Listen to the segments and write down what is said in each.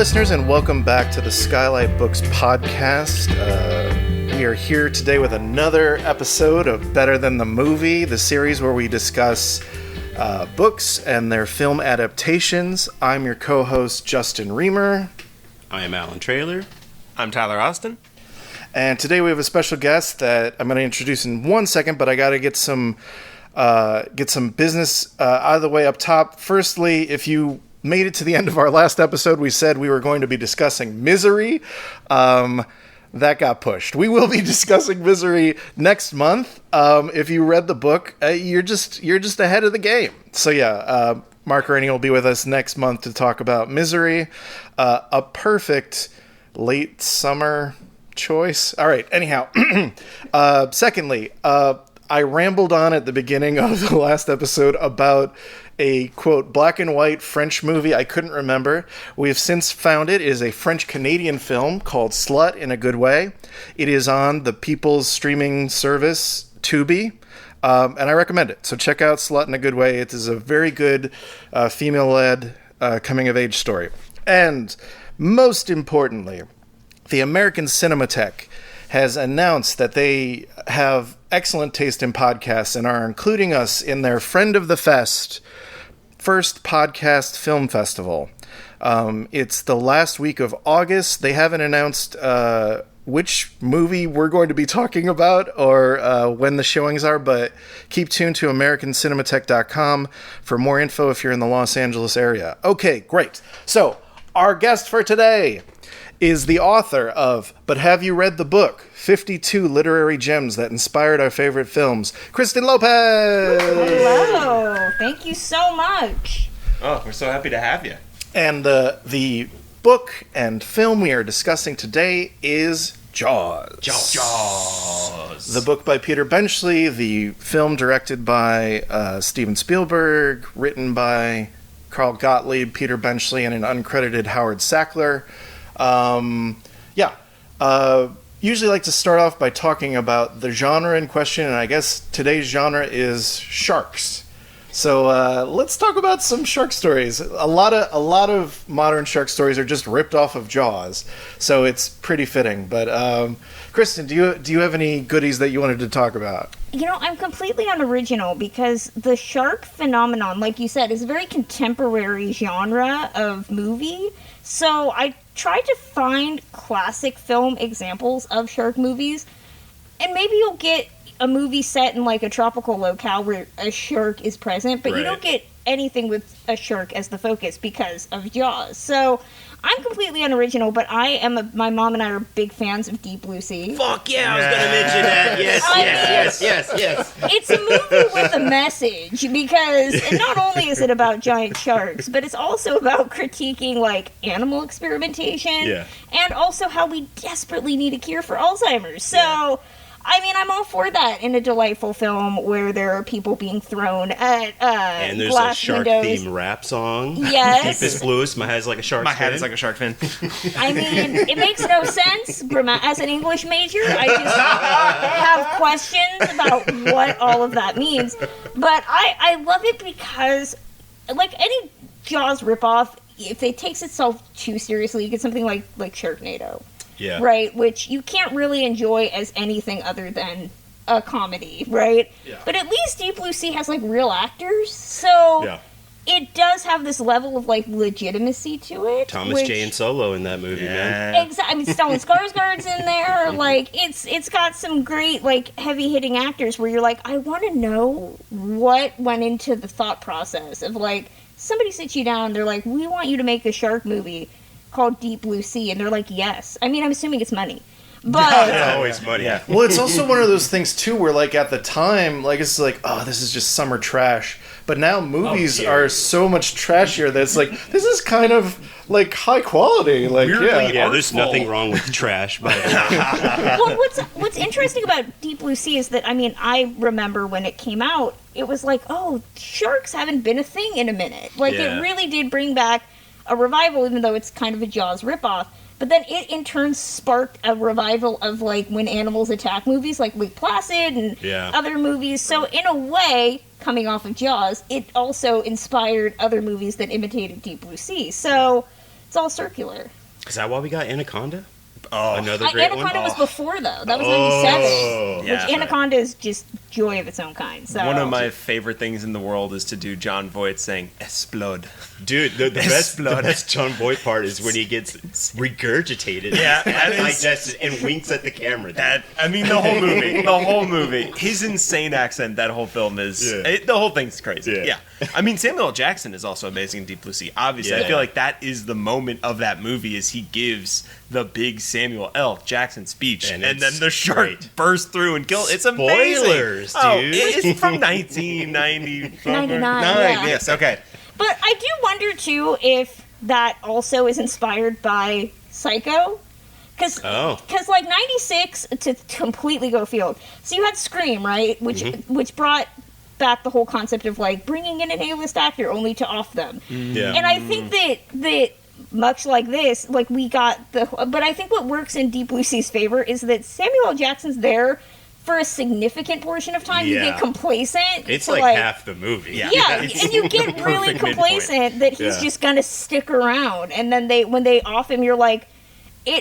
listeners, and welcome back to the Skylight Books podcast. We are here today with another episode of Better Than the Movie, the series where we discuss books and their film adaptations. I'm your co-host, Justin Remer. I am Allan Traylor. I'm Tyler Austin. And today we have a special guest that I'm going to introduce in 1 second, but I got to get some business out of the way up top. Firstly, if you made it to the end of our last episode, we said we were going to be discussing Misery. That got pushed. We will be discussing Misery next month. If you read the book, you're just ahead of the game. So yeah, Mark Rainey will be with us next month to talk about Misery, a perfect late summer choice. All right. Anyhow, secondly, I rambled on at the beginning of the last episode about a, quote, black and white French movie I couldn't remember. We have since found it is a French-Canadian film called Slut in a Good Way. It is on the People's streaming service, Tubi, and I recommend it. So check out Slut in a Good Way. It is a very good female-led coming-of-age story. And most importantly, the American Cinematheque has announced that they have excellent taste in podcasts and are including us in their Friend of the Fest first podcast film festival. It's the last week of August. They haven't announced which movie we're going to be talking about or when the showings are, but keep tuned to AmericanCinematheque.com for more info if you're in the Los Angeles area. Okay, great. So, our guest for today is the author of But Have You Read the Book? 52 Literary Gems That Inspired Our Favorite Films, Kristen Lopez! Hello! Thank you so much! Oh, we're so happy to have you. And the book and film we are discussing today is Jaws. Jaws! The book by Peter Benchley, the film directed by Steven Spielberg, written by Carl Gottlieb, Peter Benchley, and an uncredited Howard Sackler. Usually like to start off by talking about the genre in question, and I guess today's genre is sharks. So let's talk about some shark stories. A lot of modern shark stories are just ripped off of Jaws, so it's pretty fitting. But Kristen, do you have any goodies that you wanted to talk about? You know, I'm completely unoriginal because the shark phenomenon, like you said, is a very contemporary genre of movie. So I tried to find classic film examples of shark movies, and maybe you'll get a movie set in like a tropical locale where a shark is present, but you don't get anything with a shark as the focus because of Jaws. So I'm completely unoriginal, but my mom and I are big fans of Deep Blue Sea. Fuck yeah, I was going to mention that. Yes. It's a movie with a message because not only is it about giant sharks, but it's also about critiquing like animal experimentation and also how we desperately need a cure for Alzheimer's. So I mean, I'm all for that in a delightful film where there are people being thrown at and there's glass a shark-themed rap song. Yes. Deepest Blues, my head is like a shark fin. My head is like a shark fin. I mean, it makes no sense. As an English major, I just have questions about what all of that means. But I love it because, like any Jaws ripoff, if it takes itself too seriously, you get something like Sharknado. Yeah. Right, which you can't really enjoy as anything other than a comedy, right? Yeah. But at least Deep Blue Sea has, like, real actors, so it does have this level of, like, legitimacy to it. Thomas Jane Solo in that movie, man. Exactly. I mean, Stellan Skarsgård's in there. Like, it's got some great, like, heavy-hitting actors where you're like, I want to know what went into the thought process of, like, somebody sits you down, they're like, we want you to make a shark movie called Deep Blue Sea, and they're like, yes. I mean, I'm assuming it's money. But It's always money. Yeah. Well, it's also one of those things, too, where, like, at the time, like, it's like, oh, this is just summer trash. But now movies are so much trashier that it's like, this is kind of, like, high quality. Like, Yeah, there's nothing wrong with trash. But well, what's interesting about Deep Blue Sea is that, I mean, I remember when it came out, it was like, oh, sharks haven't been a thing in a minute. Like, it really did bring back a revival, even though it's kind of a Jaws ripoff. But then it, in turn, sparked a revival of, like, When Animals Attack movies, like Lake Placid and other movies. So, in a way, coming off of Jaws, it also inspired other movies that imitated Deep Blue Sea. So, It's all circular. Is that why we got Anaconda? Oh, Another great Anaconda one. was before, though. That was Oh, 97. yeah. Which Anaconda is just joy of its own kind. So. One of my favorite things in the world is to do John Voight saying "explode." Dude, the Explode. best John Voight part is when he gets regurgitated. Yeah, and that is- digested and winks at the camera. The whole movie, his insane accent. That whole film is the whole thing's crazy. Yeah. I mean, Samuel L. Jackson is also amazing in Deep Blue Sea. Obviously, I Yeah. feel like that is the moment of that movie is he gives the big Samuel L. Jackson speech, and then the shark great. bursts through and kills. It's amazing. Spoilers, Oh, dude. it's from 1990. 99, yeah. Yes. Okay. But I do wonder, too, if that also is inspired by Psycho. Because, like, 96, to completely go field. So you had Scream, right? Which brought back the whole concept of, like, bringing in an A-list actor only to off them. Yeah. And I think that much like this, like, we got but I think what works in Deep Blue Sea's favor is that Samuel L. Jackson's there for a significant portion of time. You Yeah. get complacent. It's to, like half the movie. Yeah, and you get really perfect complacent that he's Yeah. just gonna stick around. And then when they off him, you're like,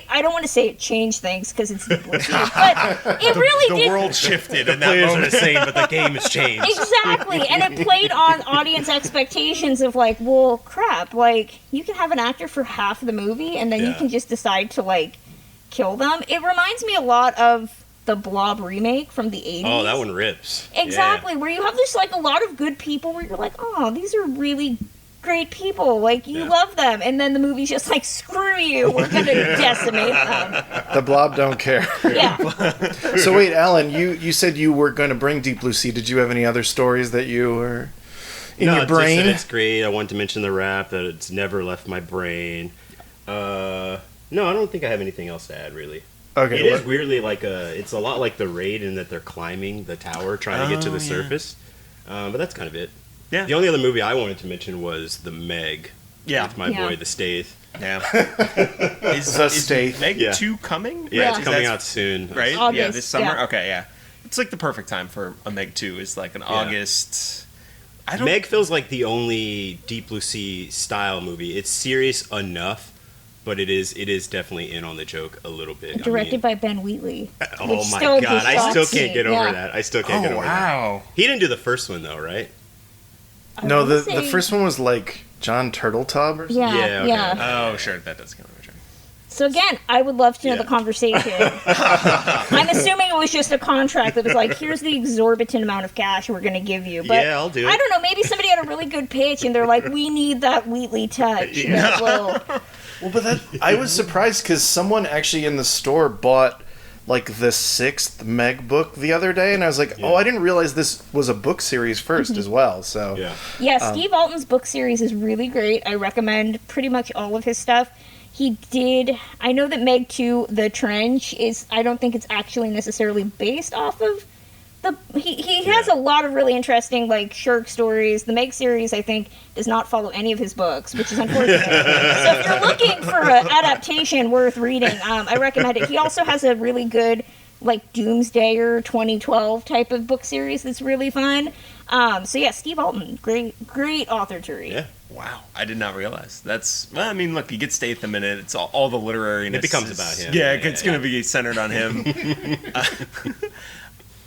I don't want to say it changed things because it's Deep Blue Sea, but it really The did. world shifted in that Players are moment. the same, but the game has changed. Exactly, and it played on audience expectations of like, well, crap, like you can have an actor for half the movie and then you Yeah. can just decide to like kill them. It reminds me a lot of the Blob remake from the 80s. Oh, that one rips. Exactly, where you have just like a lot of good people where you're like, oh, these are really great people, like you Yeah. love them, and then the movie's just like, screw you, we're gonna decimate them. The Blob don't care. Yeah. So wait, Allan, you said you were going to bring Deep Blue Sea. Did you have any other stories that you were in your Just that brain? it's great. I wanted to mention the rap, that it's never left my brain. No, I don't think I have anything else to add, really. Okay. It is weirdly like it's a lot like The Raid in that they're climbing the tower trying to get to the surface. But that's kind of it. Yeah. The only other movie I wanted to mention was The Meg. Yeah. With my Yeah. boy, the Staith. Yeah. The State. Meg Yeah. 2 coming? Yeah, Yeah. it's coming out soon. Right? Yeah, August, this summer? yeah. Okay, yeah. It's like the perfect time for a Meg 2. It's like an August. I don't Meg feels like the only Deep Blue Sea style movie. It's serious enough, but it is definitely in on the joke a little bit. Directed by Ben Wheatley. Oh which my still god, just I still shocks can't me. get over Yeah. that. I still can't get Oh, over that. wow. He didn't do the first one though, right? I No, wanna the say- first one was like John Turtletub or something. Yeah, Yeah, okay. yeah. Oh, sure. That does count. So again, I would love to know Yeah. the conversation. I'm assuming it was just a contract that was like, here's the exorbitant amount of cash we're going to give you. But Yeah, I'll do it. I don't know, maybe somebody had a really good pitch and they're like, we need that Wheatley touch. that will- Well, but I was surprised because someone actually in the store bought like the 6th Meg book the other day, and I was like, oh, I didn't realize this was a book series first as well. So Yeah. Yeah, Steve Alton's book series is really great. I recommend pretty much all of his stuff. He did, I know that Meg 2, The Trench, I don't think it's actually necessarily based off of he has a lot of really interesting, like, shark stories. The Meg series, I think, does not follow any of his books, which is unfortunate. So if you're looking for an adaptation worth reading, I recommend it. He also has a really good, like, Doomsdayer 2012 type of book series that's really fun. So yeah, Steve Alton, great author to read. Yeah. Wow. I did not realize. Well, I mean, look, you get Statham in it. It's all the literary. It becomes about him. Yeah, Yeah, it's going to be centered on him.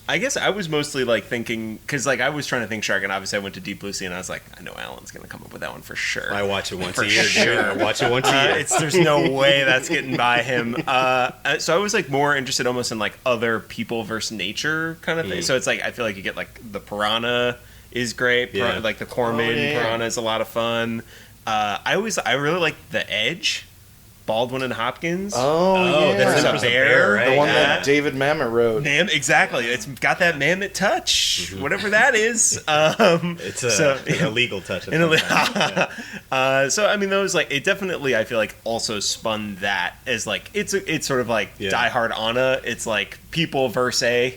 I guess I was mostly like thinking, because like I was trying to think shark, and obviously I went to Deep Blue Sea, and I was like, I know Alan's going to come up with that one for sure. I watch it once For a year. sure. I watch it once a year. There's no way that's getting by him. So I was like more interested almost in like other people versus nature kind of thing. So it's like I feel like you get like the piranha is great. Yeah. Like the cormorant piranha is a lot of fun. I really like The Edge, Baldwin and Hopkins. Oh, yeah. that's There's a a bear, right? the one Yeah. that David Mamet wrote. Exactly. It's got that mammoth touch, whatever that is. It's so- an illegal touch. In so I mean, those like it definitely I feel like also spun that as like it's sort of like Die Hard Anna. It's like people versus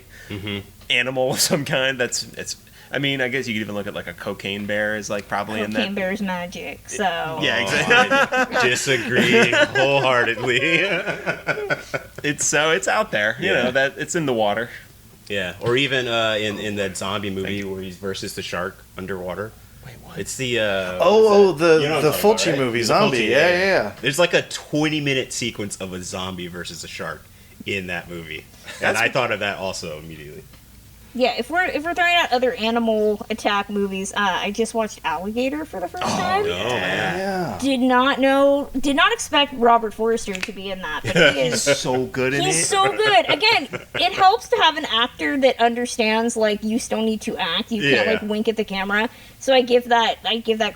animal of some kind. It's. I mean, I guess you could even look at like a cocaine bear is like probably in that. Cocaine Bear's magic, so... Yeah, exactly. I disagree wholeheartedly. It's out there. You know that it's in the water. Yeah, or even in that zombie movie where he's versus the shark underwater. It's the the the Fulci movie, Zombie. Yeah. There's like a 20-minute sequence of a zombie versus a shark in that movie, and I thought of that also immediately. Yeah, if we're throwing out other animal attack movies, I just watched Alligator for the first time. No, man. Yeah. Did not expect Robert Forster to be in that, but he is So good in it. He's so good. Again, it helps to have an actor that understands like you still need to act. You can't like wink at the camera. So I give that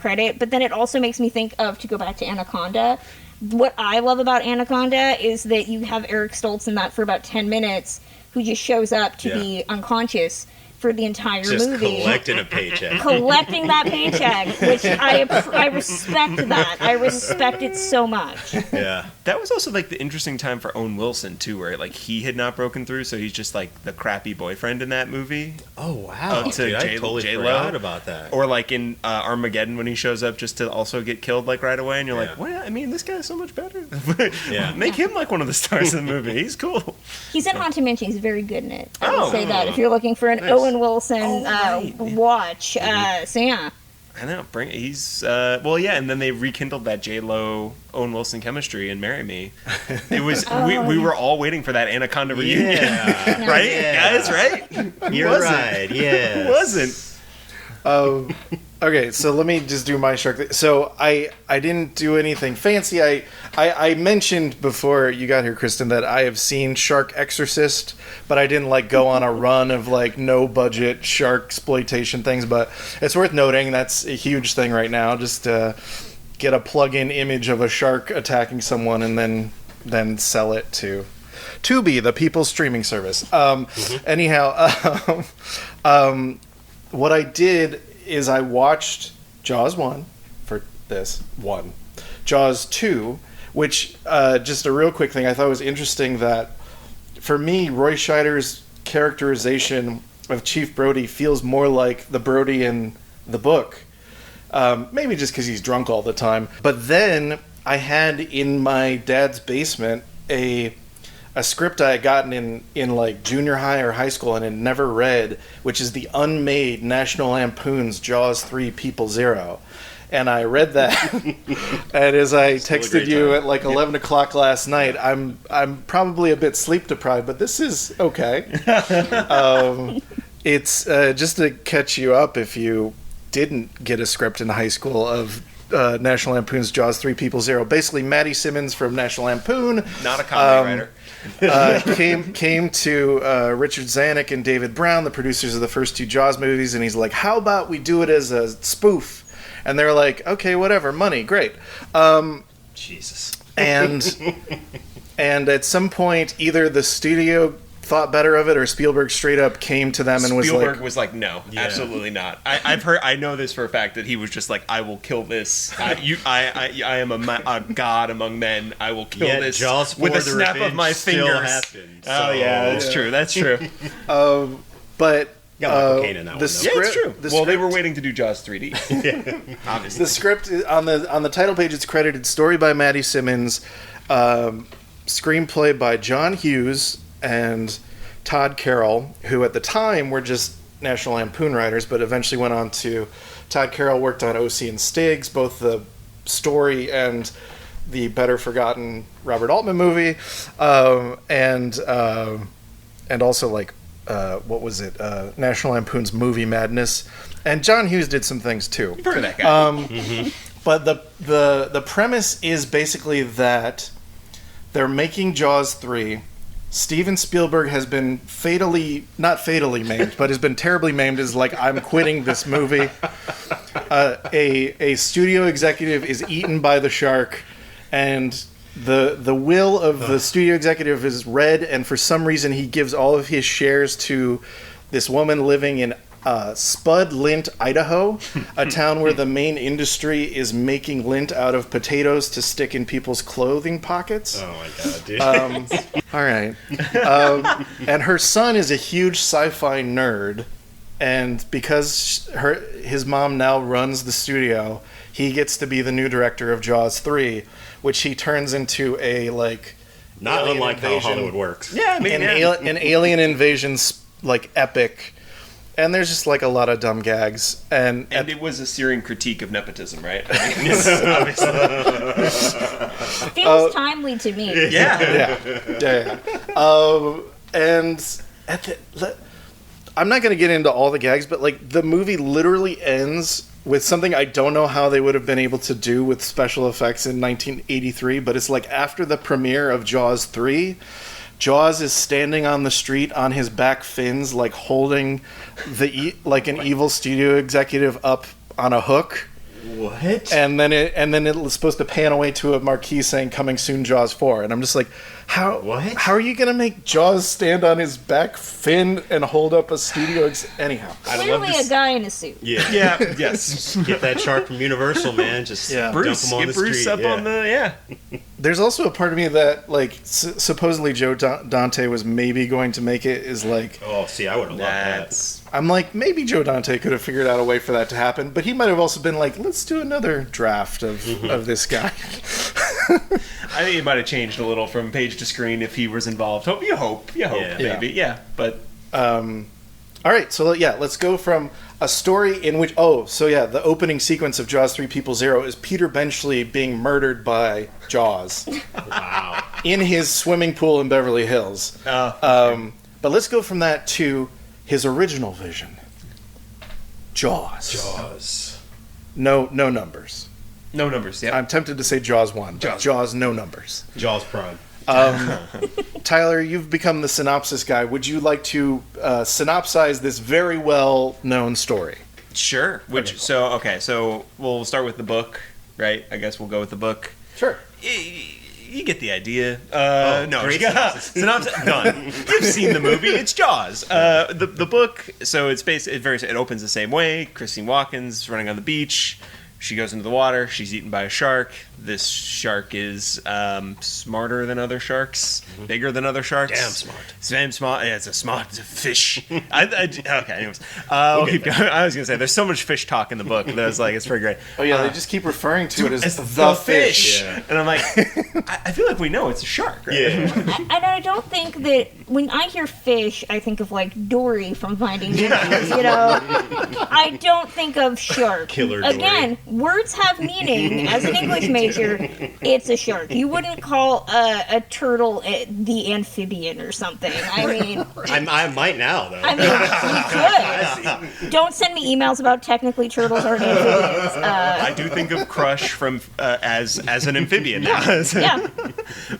credit. But then it also makes me think of, to go back to Anaconda. What I love about Anaconda is that you have Eric Stoltz in that for about 10 minutes, who just shows up to be unconscious for the entire movie. Collecting a paycheck. Collecting that paycheck, which I respect that. I respect it so much. Yeah. That was also like the interesting time for Owen Wilson too, where like he had not broken through, so he's just like the crappy boyfriend in that movie. Oh wow! To I totally forgot about that. Or like in Armageddon when he shows up just to also get killed like right away, and you're like, well, I mean, this guy's so much better. Make him like one of the stars of the movie. He's cool. He's in Haunted Mansion. He's very good in it. I Oh. would say that if you're looking for an Owen Wilson right. watch. So yeah. I know. He's and then they rekindled that J-Lo Owen Wilson chemistry in "Marry Me." It was we were all waiting for that Anaconda reunion, Yeah. right, Yeah. guys? Right? You're right. Yeah. Who wasn't? Okay, so let me just do my shark thing. So I didn't do anything fancy. I mentioned before you got here, Kristen, that I have seen Shark Exorcist, but I didn't like go on a run of like no budget shark exploitation things. But it's worth noting that's a huge thing right now. Just to get a plug-in image of a shark attacking someone and then sell it to Tubi, the people's streaming service. Anyhow, what I did is I watched Jaws 1 for this one, Jaws 2, which just a real quick thing, I thought was interesting that for me, Roy Scheider's characterization of Chief Brody feels more like the Brody in the book. Maybe just because he's drunk all the time. But then I had in my dad's basement a script I had gotten in like junior high or high school and had never read, which is the unmade National Lampoon's Jaws 3 People Zero. And I read that, and as I texted you at like 11 o'clock last night, I'm probably a bit sleep deprived, but this is okay. It's just to catch you up if you didn't get a script in high school of National Lampoon's Jaws 3 People Zero. Basically, Maddie Simmons from National Lampoon, Not a comedy writer. came to Richard Zanuck and David Brown, the producers of the first two Jaws movies, and he's like, how about we do it as a spoof? And they're like, okay, whatever, money, great. Jesus. And at some point, either the studio thought better of it, or Spielberg straight up came to them and Spielberg was like, no, absolutely not. I know this for a fact that he was just like, I will kill this. I am a god among men. I will kill this Jaws with a 4, The snap of Revenge my still fingers. happened, Oh so- yeah, that's true. That's true. but Got Michael Caine in that one, though. Yeah, it's true. the Well, they script- were waiting to do Jaws 3D. Obviously. The script on the title page, it's credited story by Maddie Simmons, screenplay by John Hughes and Todd Carroll, who at the time were just National Lampoon writers, but eventually went on to. Todd Carroll worked on O.C. and Stiggs, both the story and the better forgotten Robert Altman movie, and also like. What was it? National Lampoon's Movie Madness, and John Hughes did some things too. For that guy. But the premise is basically that they're making Jaws 3. Steven Spielberg has been not fatally maimed, but has been terribly maimed. Is like, I'm quitting this movie. A studio executive is eaten by the shark, and the will of the studio executive is read, and for some reason he gives all of his shares to this woman living in Spud Lint, Idaho, a town where the main industry is making lint out of potatoes to stick in people's clothing pockets. Oh my god, dude. All right. And her son is a huge sci-fi nerd, and because his mom now runs the studio, he gets to be the new director of Jaws 3, which he turns into a like Not alien unlike how invasion- Hollywood works. Yeah, I mean, an alien invasion like epic And there's just like a lot of dumb gags, and it was a searing critique of nepotism, right? I mean, obviously. Feels timely to me. Yeah. And I'm not going to get into all the gags, but like the movie literally ends with something I don't know how they would have been able to do with special effects in 1983, but it's like after the premiere of Jaws 3, Jaws is standing on the street on his back fins, like holding like an evil studio executive up on a hook. What? And then it was supposed to pan away to a marquee saying "Coming soon, Jaws 4." And I'm just like, how are you gonna make Jaws stand on his back fin and hold up a studio? Anyhow, Clearly a guy in a suit. Yeah. Yes. Get that shark from Universal, man. Just dump Bruce, him on get the Bruce street. up on the there's also a part of me that like supposedly Joe Dante was maybe going to make it. Is like, Oh, see, I would have loved that. I'm like, maybe Joe Dante could have figured out a way for that to happen, but he might have also been like, let's do another draft of this guy. I think it might have changed a little from page to screen if he was involved. You hope, maybe, yeah. But all right, so let's go from a story in which the opening sequence of Jaws 3 People Zero is Peter Benchley being murdered by Jaws. Wow. In his swimming pool in Beverly Hills. But let's go from that to his original vision. Jaws. No numbers. no numbers, yeah. I'm tempted to say Jaws 1. Jaws, no numbers. Jaws Prime. Tyler, you've become the synopsis guy. Would you like to synopsize this very well-known story? Sure. So we'll start with the book, right? I guess we'll go with the book. Sure. You get the idea. No, great synopsis done. You've seen the movie. It's Jaws. The book. So it's it opens the same way. Christine Watkins running on the beach. She goes into the water. She's eaten by a shark. This shark is smarter than other sharks, bigger than other sharks. Damn smart. Yeah, it's a smart fish. Okay, anyways. We'll keep going. I was going to say, there's so much fish talk in the book that it's pretty great. Oh, yeah, they just keep referring to it as the fish. Yeah. And I'm like, I feel like we know it's a shark, right? Yeah. And I don't think that when I hear fish, I think of like Dory from Finding Nemo. I don't think of shark. Killer Dory. Again, words have meaning. As an English major, it's a shark. You wouldn't call a turtle the amphibian or something. I mean, I might now, though. I mean, you could. Don't send me emails about technically turtles aren't amphibians. I do think of Crush from as an amphibian now. Yeah.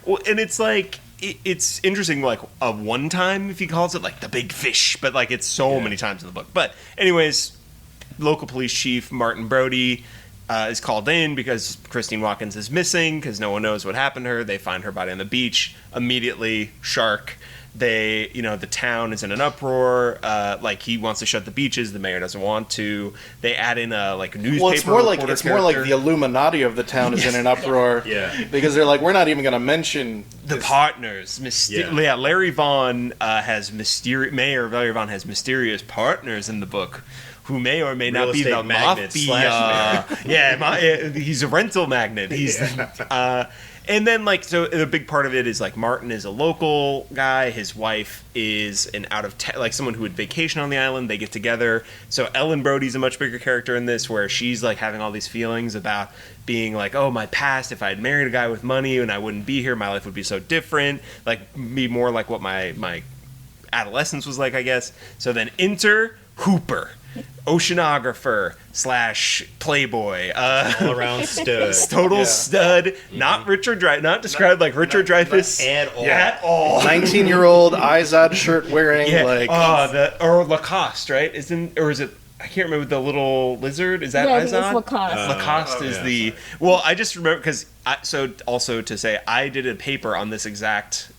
Well, and it's like it's interesting, like a one time if he calls it like the big fish, but like it's so many times in the book. But anyways, local police chief Martin Brody is called in because Christine Watkins is missing because no one knows what happened to her. They find her body on the beach. Immediately, shark. The town is in an uproar. Like he wants to shut the beaches, the mayor doesn't want to. They add in a newspaper. Well, it's more like character. the Illuminati of the town is in an uproar. Yeah. Because they're like, we're not even going to mention the partners. Larry Vaughn Mayor Larry Vaughn has mysterious partners in the book who may or may not be the mafia. He's a rental magnate. He's and then, so the big part of it is, Martin is a local guy. His wife is an someone who would vacation on the island. They get together. So Ellen Brody's a much bigger character in this, where she's, having all these feelings about being oh, my past, if I had married a guy with money and I wouldn't be here, my life would be so different. Be more like what my adolescence was like, I guess. So then enter Hooper. Oceanographer / playboy, all around stud, total stud. Not not described like Richard Dreyfuss at all. 19-year-old Izod shirt wearing or Lacoste, right? Is it? I can't remember the little lizard. Is that Izod? Izod? Lacoste. Lacoste is the. Well, I just remember because also to say I did a paper on this exact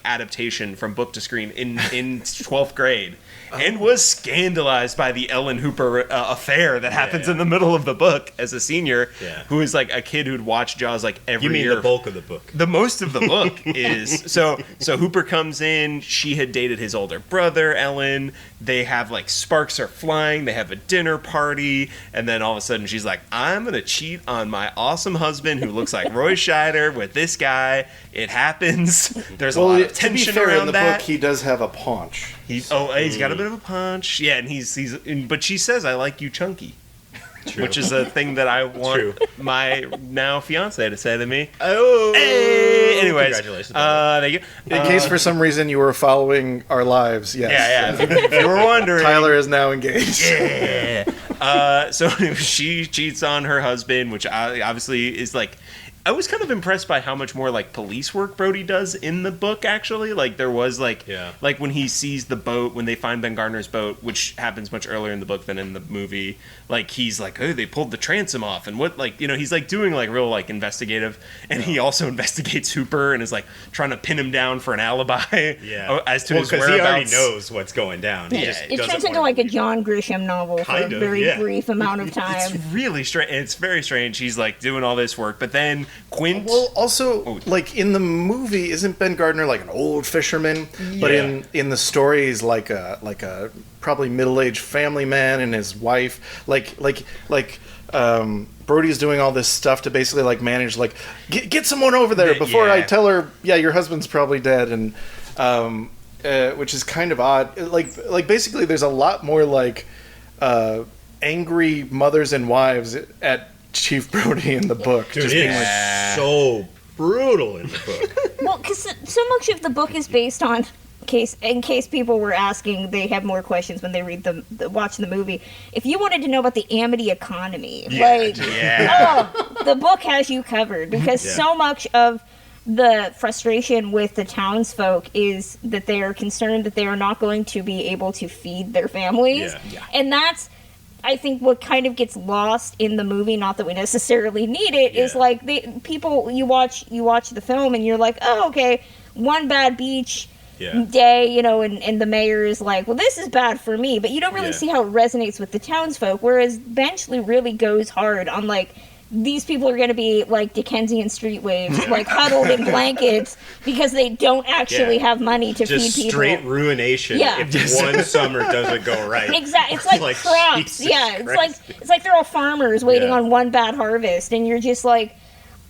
adaptation from book to screen in 12th grade. And was scandalized by the Ellen Hooper affair that happens in the middle of the book as a senior, who is a kid who'd watch Jaws every year. You mean the bulk of the book? The most of the book is so Hooper comes in. She had dated his older brother, Ellen. They have sparks are flying. They have a dinner party, and then all of a sudden she's like, "I'm gonna cheat on my awesome husband who looks like Roy Scheider with this guy." It happens. There's a lot of to be tension fair, around in the that. book, he does have a paunch. He's got a bit of a punch. Yeah, and but she says, "I like you chunky." True. Which is a thing that I want my now fiance to say to me. Oh, hey! Anyways, congratulations. Thank you. In case for some reason you were following our lives, yes. Yeah. If you were wondering, Tyler is now engaged. Yeah. So anyway, she cheats on her husband, which obviously is like. I was kind of impressed by how much more like police work Brody does in the book. Actually, like there was like when he sees the boat, when they find Ben Gardner's boat, which happens much earlier in the book than in the movie. Like he's like, oh, they pulled the transom off, and what like he's like doing like real like investigative, and he also investigates Hooper and is like trying to pin him down for an alibi. As to his whereabouts. He already knows what's going down. Yeah. It turns into like a John Grisham novel for a very brief amount of time. It's really strange. It's very strange. He's like doing all this work, but then Quint. Well, also, like in the movie, isn't Ben Gardner like an old fisherman? Yeah. But in the story, he's like a probably middle-aged family man and his wife. Brody's doing all this stuff to basically like manage like get someone over there before I tell her your husband's probably dead, and which is kind of odd. Like basically, there's a lot more like angry mothers and wives at Chief Brody in the book. Dude, it's so brutal in the book. Well, because so much of the book is based on in case people were asking, they have more questions when they watch the movie. If you wanted to know about the Amity economy, the book has you covered, because so much of the frustration with the townsfolk is that they are concerned that they are not going to be able to feed their families, and that's. I think what kind of gets lost in the movie, not that we necessarily need it, is like you watch the film and you're like, oh, okay, one bad beach day, and the mayor is like, well, this is bad for me, but you don't really see how it resonates with the townsfolk, whereas Benchley really goes hard on like, these people are going to be like Dickensian street waves, like huddled in blankets because they don't actually have money to feed people. Straight ruination if one summer doesn't go right. Exactly. It's like crops. It's like they're all farmers waiting on one bad harvest, and you're just like,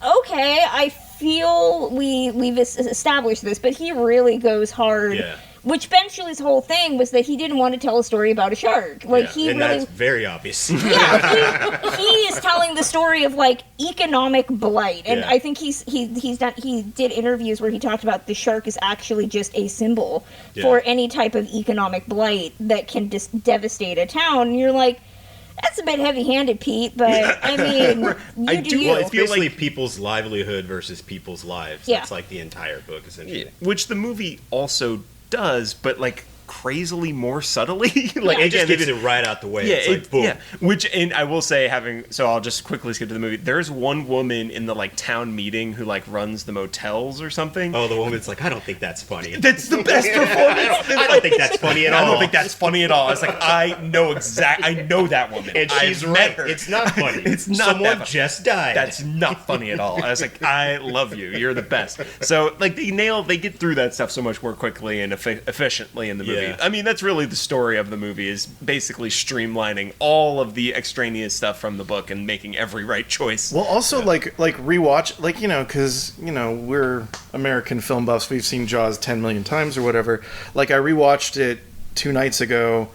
okay, I feel we've established this, but he really goes hard. Yeah. Which Benchley's whole thing was that he didn't want to tell a story about a shark. Like that's very obvious. Yeah, he is telling the story of like economic blight, and I think he did interviews where he talked about the shark is actually just a symbol for any type of economic blight that can just devastate a town. And you're like, that's a bit heavy-handed, Pete, but I mean, Well, it's basically people's livelihood versus people's lives. Yeah. That's like the entire book, essentially. Yeah. Which the movie also does, but like crazily more subtly. Like it just gives it right out the way. It's like boom. Yeah. Which, and I will say, so I'll just quickly skip to the movie. There's one woman in the like town meeting who like runs the motels or something. Oh, the woman's like, I don't think that's funny. That's the best performance. I don't think that's funny at all. I don't think that's funny at all. I was like, I know that woman, and she's right. Her. It's not funny. It's not. Someone just died. That's not funny at all. I was like, I love you. You're the best. So like they get through that stuff so much more quickly and efficiently in the movie. I mean, that's really the story of the movie, is basically streamlining all of the extraneous stuff from the book and making every right choice. Well, also like rewatch, like, because we're American film buffs, we've seen Jaws 10 million times or whatever. Like I rewatched it 2 nights ago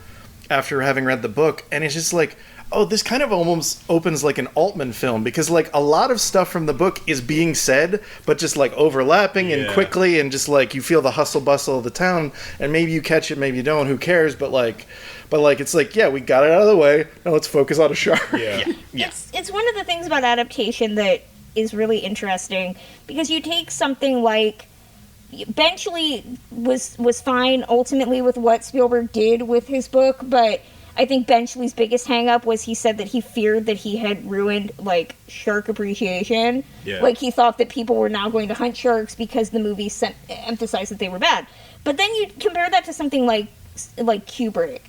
after having read the book, and it's just like, oh, this kind of almost opens like an Altman film, because like a lot of stuff from the book is being said, but just like overlapping and quickly, and just like you feel the hustle bustle of the town, and maybe you catch it, maybe you don't, who cares, but it's like, we got it out of the way, now let's focus on a shark. It's one of the things about adaptation that is really interesting, because you take something like Benchley was fine ultimately with what Spielberg did with his book, but I think Benchley's biggest hang-up was he said that he feared that he had ruined, like, shark appreciation. Yeah. Like, he thought that people were now going to hunt sharks because the movie emphasized that they were bad. But then you compare that to something like Kubrick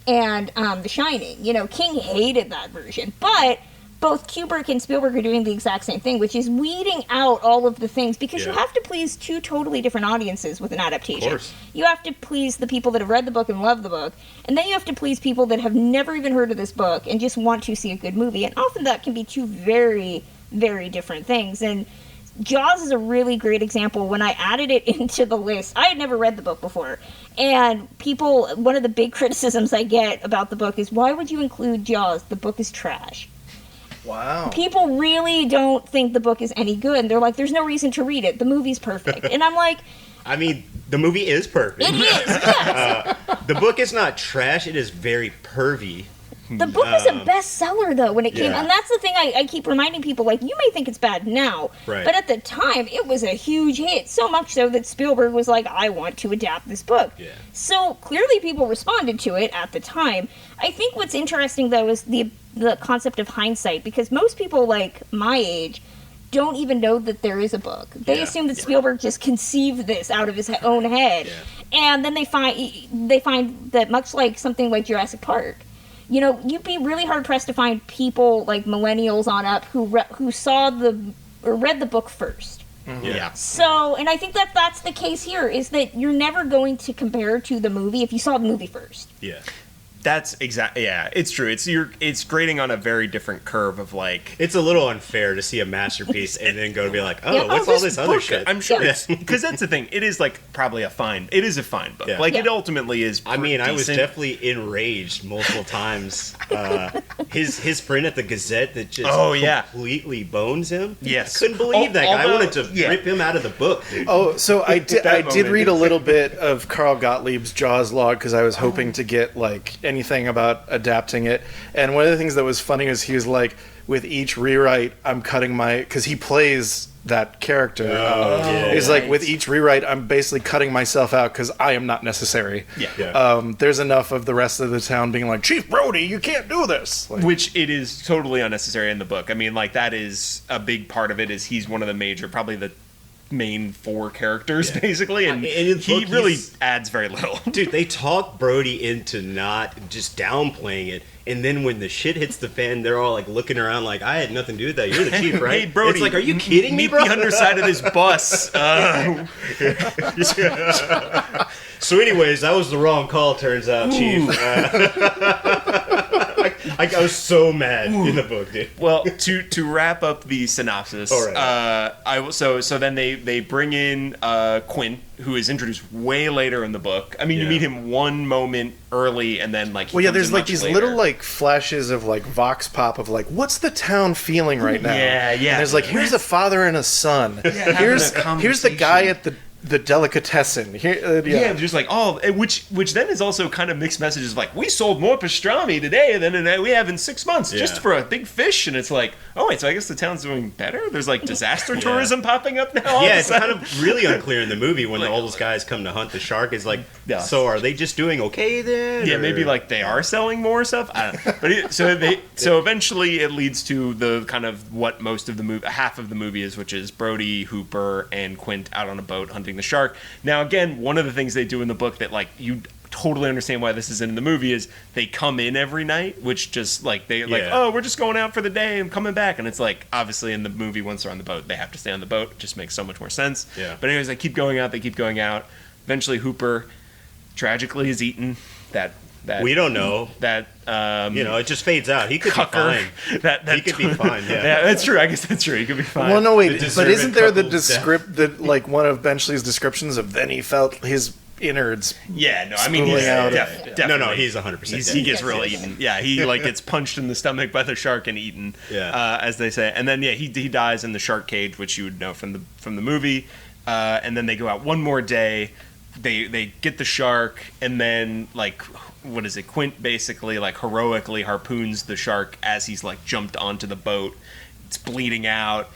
and The Shining. King hated that version. But both Kubrick and Spielberg are doing the exact same thing, which is weeding out all of the things, because you have to please 2 totally different audiences with an adaptation. Of course. You have to please the people that have read the book and love the book, and then you have to please people that have never even heard of this book and just want to see a good movie. And often that can be 2 very, very different things. And Jaws is a really great example. When I added it into the list, I had never read the book before. And one of the big criticisms I get about the book is, why would you include Jaws? The book is trash. Wow. People really don't think the book is any good. And they're like, there's no reason to read it. The movie's perfect. And I'm like... I mean, the movie is perfect. It is, yes. The book is not trash. It is very pervy. The book was a bestseller, though, when it came. Yeah. And that's the thing I keep reminding people. Like, you may think it's bad now, Right. but at the time, it was a huge hit. So much so that Spielberg was like, I want to adapt this book. Yeah. So clearly people responded to it at the time. I think what's interesting, though, is the concept of hindsight. Because most people, like my age, don't even know that there is a book. They assume that Spielberg just conceived this out of his own head. Yeah. And then they find that, much like something like Jurassic Park, you know, you'd be really hard pressed to find people like millennials on up who read the book first. Mm-hmm. Yeah. So, and I think that's the case here, is that you're never going to compare to the movie if you saw the movie first. Yeah. That's exactly, yeah, it's true. It's grading on a very different curve of like... It's a little unfair to see a masterpiece and then go to be like, oh, Yeah, what's all this other book, shit? I'm sure Yeah. it's... Because that's the thing. It is like probably a fine book. Yeah. Like Yeah. it ultimately is I mean, I was decent. definitely enraged multiple times. His print at the Gazette that just completely bones him. Yes. I couldn't believe that guy. I Although- wanted to rip him out of the book, dude. Oh, so I did moment. read a little bit of Carl Gottlieb's Jaws log because I was hoping to get like anything about adapting it. And one of the things that was funny is he was like, with each rewrite, I'm cutting because he plays that character. He's like, with each rewrite, I'm basically cutting myself out because I am not necessary. Yeah. There's enough of the rest of the town being like, Chief Brody, you can't do this. Like, Which it is totally unnecessary in the book. I mean, like, that is a big part of it, is he's one of the major, probably the main four characters, basically, and in the he book, really he's- adds very little. Dude, they talk Brody into not just downplaying it, and then when the shit hits the fan, they're all like looking around like, I had nothing to do with that. You're the chief, right? Hey, Brody, it's like, are you kidding me, meet bro? the underside of this bus. So anyways, that was the wrong call, turns out, Chief. I was so mad in the book, dude. Well, to wrap up the synopsis, All right. so then they bring in Quint, who is introduced way later in the book. I mean, you Yeah. meet him one moment early, and then like he well, yeah, comes there's in like much these later. little like flashes of like vox pop of like, what's the town feeling right now? Yeah, yeah. And there's like, here's a father and a son. Here's the guy at the delicatessen. Here, Yeah, just like which then is also kind of mixed messages like, we sold more pastrami today than we have in 6 months just Yeah. for a big fish, and it's like, oh wait, so I guess the town's doing better. There's like disaster tourism popping up now. all of Yeah, a it's sudden. kind of really unclear in the movie when all those guys come to hunt the shark. It's like, Yeah. so are they just doing okay then? Yeah, or- maybe like they are selling more stuff. I don't know. But so eventually it leads to the kind of what most of the movie, half of the movie is, which is Brody, Hooper, and Quint out on a boat hunting the shark. Now again, one of the things they do in the book that like you totally understand why this isn't in the movie is they come in every night, which just like like, Yeah. oh, we're just going out for the day and coming back, and it's like obviously in the movie once they're on the boat they have to stay on the boat. It just makes so much more sense. Yeah. But anyways, they keep going out. Eventually Hooper tragically is eaten. That We don't know. that It just fades out. He could Cucker. be fine. That He could be fine, yeah. that's true. I guess that's true. He could be fine. Well, no, wait, The but deserved isn't there the couple's death. like one of Benchley's descriptions of then he felt his innards? Yeah, no, I mean, he's Spooling out. definitely. No, he's 100% He gets real eaten. Yeah, he like gets punched in the stomach by the shark and eaten. Yeah. As they say, and then he dies in the shark cage, which you would know from the movie. And then they go out one more day. They get the shark, and then like, what is it? Quint basically like heroically harpoons the shark as he's like jumped onto the boat. It's bleeding out.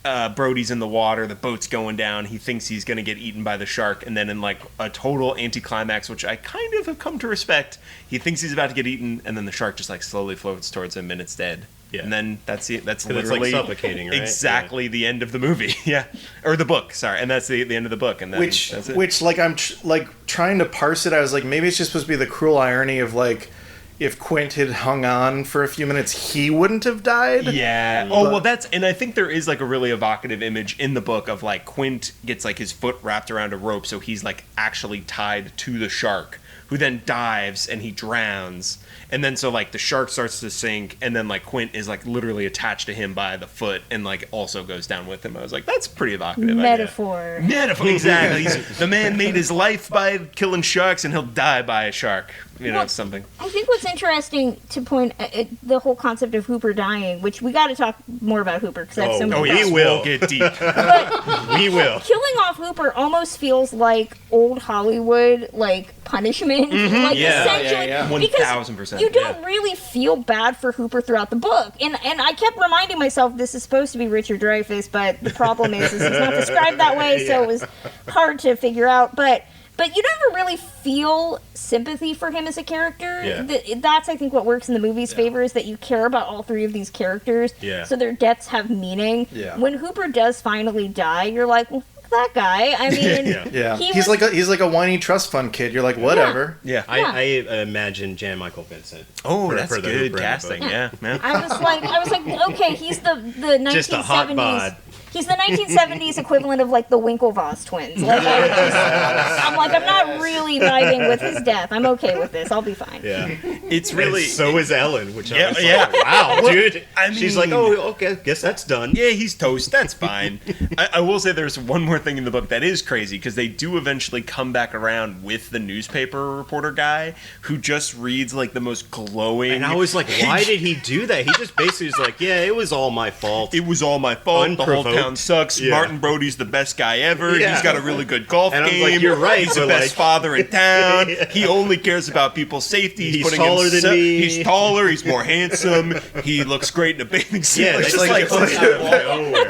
Brody's in the water. The boat's going down. He thinks he's going to get eaten by the shark, and then in like a total anticlimax, which I kind of have come to respect, he thinks he's about to get eaten, and then the shark just like slowly floats towards him, and it's dead. Yeah. And then that's it. That's 'Cause it's, like, literally suffocating, right? exactly the end of the movie. Yeah, or the book. Sorry, and that's the end of the book. And then that's it. Which like I'm like trying to parse it. I was like, maybe it's just supposed to be the cruel irony of like, if Quint had hung on for a few minutes, he wouldn't have died. Yeah. Oh, well, and I think there is like a really evocative image in the book of like Quint gets like his foot wrapped around a rope, so he's like actually tied to the shark, who then dives and he drowns. And then so like the shark starts to sink, and then like Quint is like literally attached to him by the foot and like also goes down with him. I was like, that's pretty evocative. Metaphor. Metaphor, exactly. The man made his life by killing sharks, and he'll die by a shark. You know, something. I think what's interesting to point the whole concept of Hooper dying, which we got to talk more about Hooper because that's so many. We will get deep. But we will. Killing off Hooper almost feels like old Hollywood, like punishment. Like essentially, 1000%. You don't really feel bad for Hooper throughout the book, and I kept reminding myself this is supposed to be Richard Dreyfuss, but the problem is he's not described that way, so it was hard to figure out, but you never really feel sympathy for him as a character. Yeah. That's, I think, what works in the movie's favor, is that you care about all three of these characters, so their deaths have meaning. Yeah. When Hooper does finally die, you're like, well, fuck that guy. I mean, he's like a whiny trust fund kid. You're like, whatever. Yeah. I imagine Jan Michael Vincent. Oh, that's good casting. Yeah. I was like, okay, he's the 1970s. Just a hot bod. He's the 1970s equivalent of, like, the Winklevoss twins. Like, I'm not really vibing with his death. I'm okay with this. I'll be fine. Yeah. It's really... And so is Ellen, which I was like, wow, dude. I mean, she's like, oh, okay, guess that's done. Yeah, he's toast. That's fine. I will say there's one more thing in the book that is crazy, because they do eventually come back around with the newspaper reporter guy who just reads, like, the most glowing... And I was like, why did he do that? He just basically was like, yeah, it was all my fault. It was all my fault. The whole town sucks. Yeah. Martin Brody's the best guy ever. Yeah. He's got a really good golf game. Like, you're right. He's the best father in town. He only cares about people's safety. He's taller than me. He's taller. He's more handsome. He looks great in a bathing suit. Yeah, it's like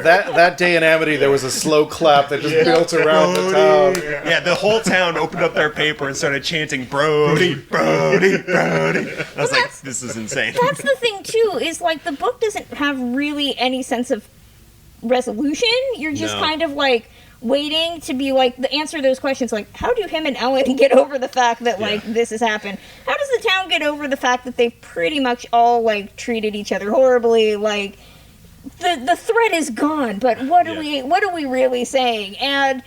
that day in Amity, there was a slow clap that just built around the town. Yeah, the whole town opened up their paper and started chanting Brody, Brody, Brody. I was like, this is insane. That's the thing too. Is like the book doesn't have really any sense of resolution. You're just kind of like waiting to be like the answer to those questions, like how do him and Ellen get over the fact that like this has happened? How does the town get over the fact that they've pretty much all like treated each other horribly? Like the threat is gone, but what are we really saying? And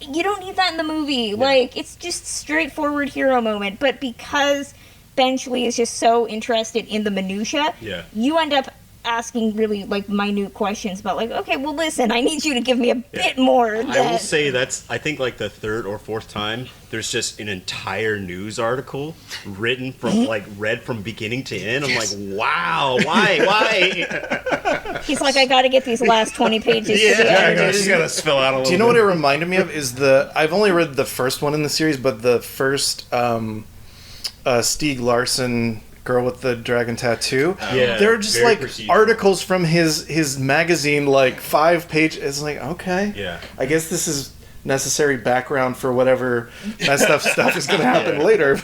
you don't need that in the movie. Like it's just straightforward hero moment, but because Benchley is just so interested in the minutia, you end up asking really like minute questions about like, okay, well listen, I need you to give me a bit more. I will say that's, I think like the third or fourth time there's just an entire news article written from like read from beginning to end. I'm like, wow, why? He's like, I got to get these last 20 pages. To the editors. You got to spill out a little. Do you know what it reminded me of? Is I've only read the first one in the series, but the first Stieg Larsson girl with the dragon tattoo. They're just like procedural articles from his magazine, like 5 pages. It's like, okay, I guess this is necessary background for whatever messed up stuff is going to happen later.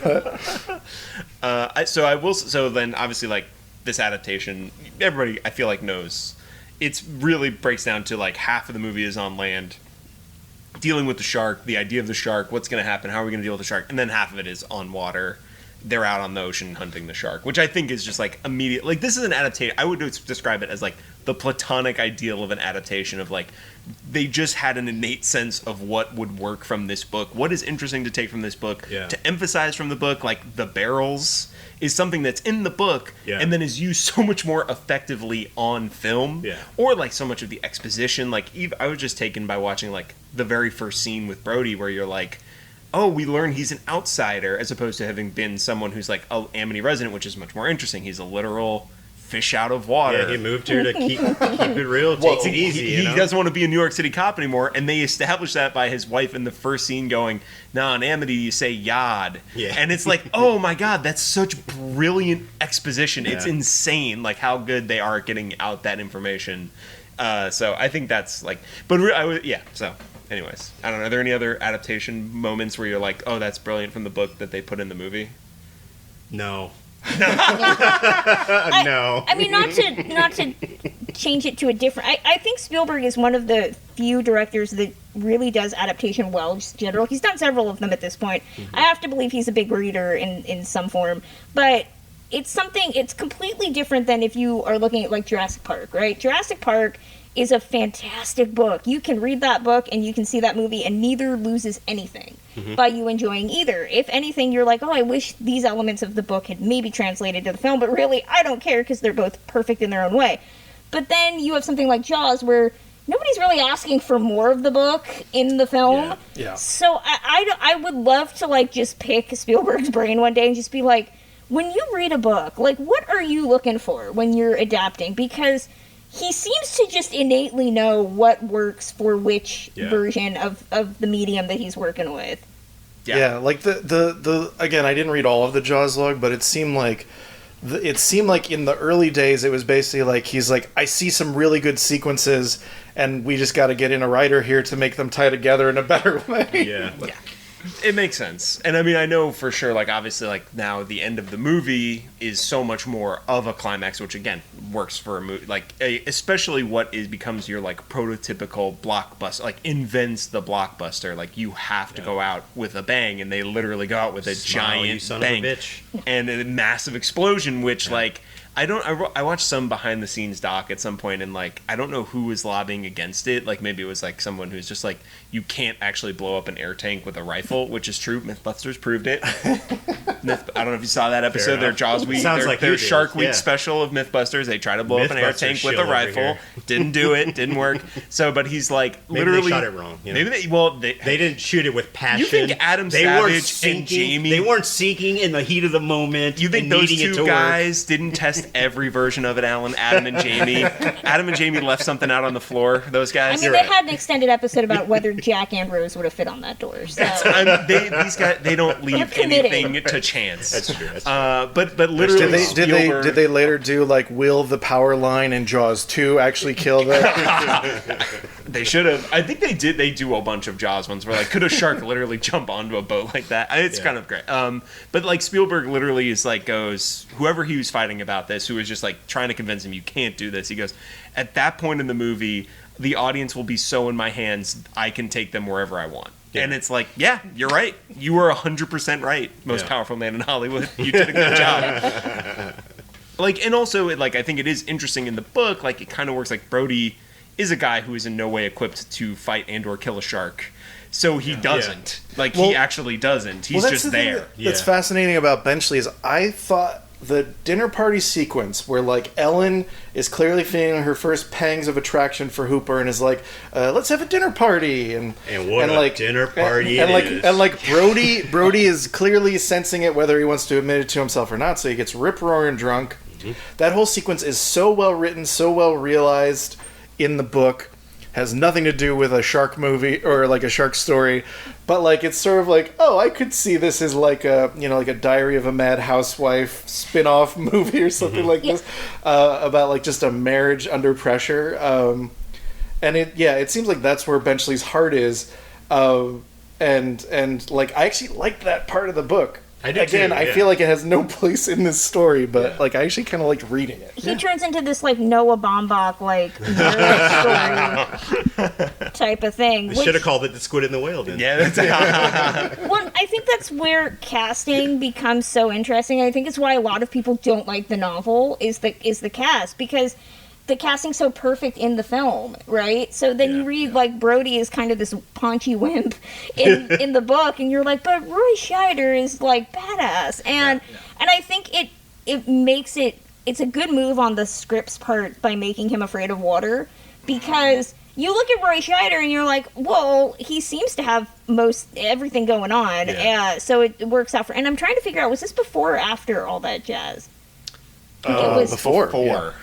But so then obviously like this adaptation, everybody I feel like knows. It's really breaks down to like half of the movie is on land, dealing with the shark, the idea of the shark, what's going to happen, how are we going to deal with the shark, and then half of it is on water. They're out on the ocean hunting the shark, which I think is just like immediate. Like this is an adaptation. I would describe it as like the platonic ideal of an adaptation of like they just had an innate sense of what would work from this book, what is interesting to take from this book, to emphasize from the book. Like the barrels is something that's in the book and then is used so much more effectively on film, or like so much of the exposition. Like I was just taken by watching like the very first scene with Brody where you're like, oh, we learn he's an outsider as opposed to having been someone who's like an Amity resident, which is much more interesting. He's a literal fish out of water. Yeah, he moved here to keep it real, takes it easy. He doesn't want to be a New York City cop anymore, and they established that by his wife in the first scene going, nah, in Amity you say yad. Yeah. And it's like, oh my god, that's such brilliant exposition. Yeah. It's insane like how good they are at getting out that information. So I think that's like, so... Anyways, I don't know. Are there any other adaptation moments where you're like, "Oh, that's brilliant" from the book that they put in the movie? No. No. I mean, not to change it to a different. I think Spielberg is one of the few directors that really does adaptation well. Just in general, he's done several of them at this point. Mm-hmm. I have to believe he's a big reader in some form, but it's completely different than if you are looking at like Jurassic Park, right? Jurassic Park is a fantastic book. You can read that book and you can see that movie and neither loses anything by you enjoying either. If anything, you're like, oh, I wish these elements of the book had maybe translated to the film, but really, I don't care because they're both perfect in their own way. But then you have something like Jaws where nobody's really asking for more of the book in the film. Yeah. So I would love to like just pick Spielberg's brain one day and just be like, when you read a book, like what are you looking for when you're adapting? Because he seems to just innately know what works for which version of the medium that he's working with. Yeah, like the again, I didn't read all of the Jaws log, but it seemed like in the early days it was basically like he's like, I see some really good sequences and we just got to get in a writer here to make them tie together in a better way. Yeah. It makes sense. And I mean, I know for sure, like, obviously, like, now the end of the movie is so much more of a climax, which, again, works for a movie. Like, especially what becomes your, like, prototypical blockbuster, like, invents the blockbuster. Like, you have to go out with a bang, and they literally go out with a giant bang. And a massive explosion, which, like, I watched some behind the scenes doc at some point, and like I don't know who was lobbying against it. Like maybe it was like someone who's just like, you can't actually blow up an air tank with a rifle, which is true. Mythbusters proved it. I don't know if you saw that episode. Their Jaws Week, their Shark Week special of Mythbusters. They tried to blow up an air tank with a rifle. Didn't do it. Didn't work. So, but he's like literally they shot it wrong. You know? Maybe they didn't shoot it with passion. You think Adam Savage and Jamie? They weren't seeking in the heat of the moment. You think those two guys didn't test every version of it, Allan? Adam and Jamie. Adam and Jamie left something out on the floor. Those guys. I mean, they had an extended episode about whether Jack and Rose would have fit on that door. So. These guys, they don't leave anything to chance. That's true. But literally, did they later do like, will the power line in Jaws 2 actually kill them? They should have. I think they did. They do a bunch of Jaws ones where like, could a shark literally jump onto a boat like that? It's kind of great. But like Spielberg literally is like goes, whoever he was fighting about this, who was just like trying to convince him you can't do this. He goes, at that point in the movie, the audience will be so in my hands, I can take them wherever I want. Yeah. And it's like, yeah, you're right. You were 100% right. Most powerful man in Hollywood. You did a good job. Like, and also, like, I think it is interesting in the book. Like, it kind of works like Brody is a guy who is in no way equipped to fight and or kill a shark. So he doesn't. Like, he actually doesn't. He's just there. That's fascinating about Benchley is I thought the dinner party sequence where, like, Ellen is clearly feeling her first pangs of attraction for Hooper and is like, let's have a dinner party. And what a dinner party and like Brody is clearly sensing it, whether he wants to admit it to himself or not, so he gets rip-roaring drunk. Mm-hmm. That whole sequence is so well written, so well realized in the book. Has nothing to do with a shark movie or like a shark story, but like it's sort of like, oh, I could see this as like a, you know, like a Diary of a Mad Housewife spin-off movie or something like this, about like just a marriage under pressure. And it seems like that's where Benchley's heart is, and like I actually liked that part of the book. I do Again, too, I feel like it has no place in this story, but like I actually kind of liked reading it. He turns into this like Noah Baumbach like story type of thing. They should have called it The Squid and the Whale. Then. Yeah, that's well, I think that's where casting becomes so interesting. I think it's why a lot of people don't like the novel is the cast, because the casting's so perfect in the film, right? So then you read like Brody is kind of this paunchy wimp in the book, and you're like, but Roy Scheider is like badass, and I think it makes it's a good move on the script's part by making him afraid of water, because you look at Roy Scheider and you're like, well, he seems to have most everything going on, so it works out for. And I'm trying to figure out, was this before or after all that jazz? It was before,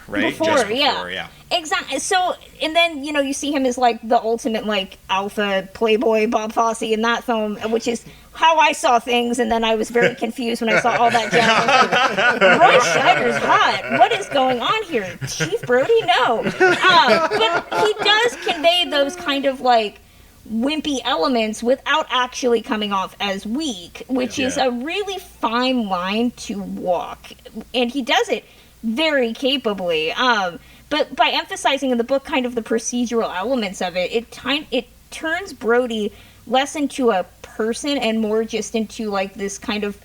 right? Before, Just before, yeah. Exactly. So, and then, you know, you see him as, like, the ultimate, like, alpha playboy Bob Fosse in that film, which is how I saw things, and then I was very confused when I saw all that jazz. Like, Roy Scheider's hot. What is going on here? Chief Brody? No. But he does convey those kind of, like, wimpy elements without actually coming off as weak, which is a really fine line to walk, and he does it very capably. But by emphasizing in the book kind of the procedural elements of it, it turns Brody less into a person and more just into like this kind of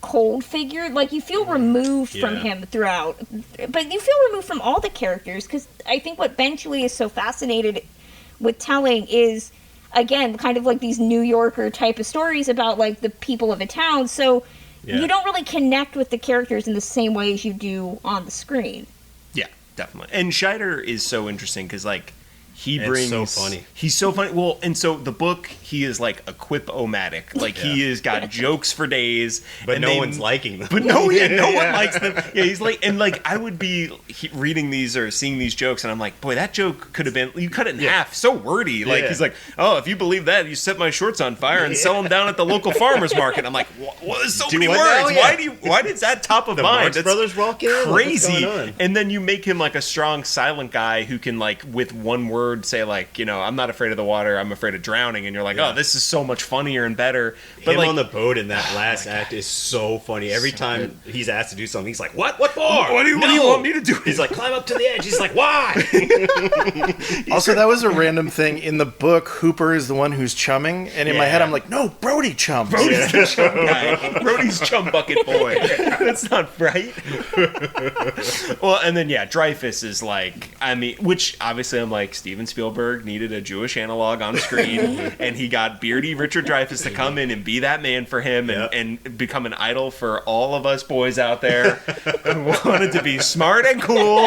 cold figure. Like, you feel removed from him throughout. But you feel removed from all the characters, because I think what Benchley is so fascinated with telling is, again, kind of like these New Yorker type of stories about, like, the people of a town. So you don't really connect with the characters in the same way as you do on the screen. Yeah, definitely. And Scheider is so interesting because, like, he brings... so funny. He's so funny. Well, and so the book, he is, like, a quip-o-matic. Like, he has got jokes for days. But no one's liking them. But no one likes them. Yeah, he's like... And, like, I would be reading these or seeing these jokes, and I'm like, boy, that joke could have been... You cut it in half. So wordy. Like, he's like, oh, if you believe that, you set my shorts on fire and sell them down at the local farmer's market. I'm like, what? There's so many words. Why did that top of the mind? Marx Brothers walk in? Crazy. And then you make him, like, a strong, silent guy who can, like, with one word say, like, you know, I'm not afraid of the water, I'm afraid of drowning, and you're like, oh, this is so much funnier and better. But him like, on the boat in that last act is so funny. Every time he's asked to do something, he's like, what for? What do you want me to do? He's like, climb up to the edge. He's like, why? Also, that was a random thing. In the book, Hooper is the one who's chumming, and in my head I'm like, no, Brody chums. Brody's the chum guy. Brody's chum bucket boy. That's not right. Well, and then Dreyfuss is like, I mean, which obviously I'm like, Steven Spielberg needed a Jewish analog on screen, and he got beardy Richard Dreyfuss to come in and be that man for him, and become an idol for all of us boys out there who wanted to be smart and cool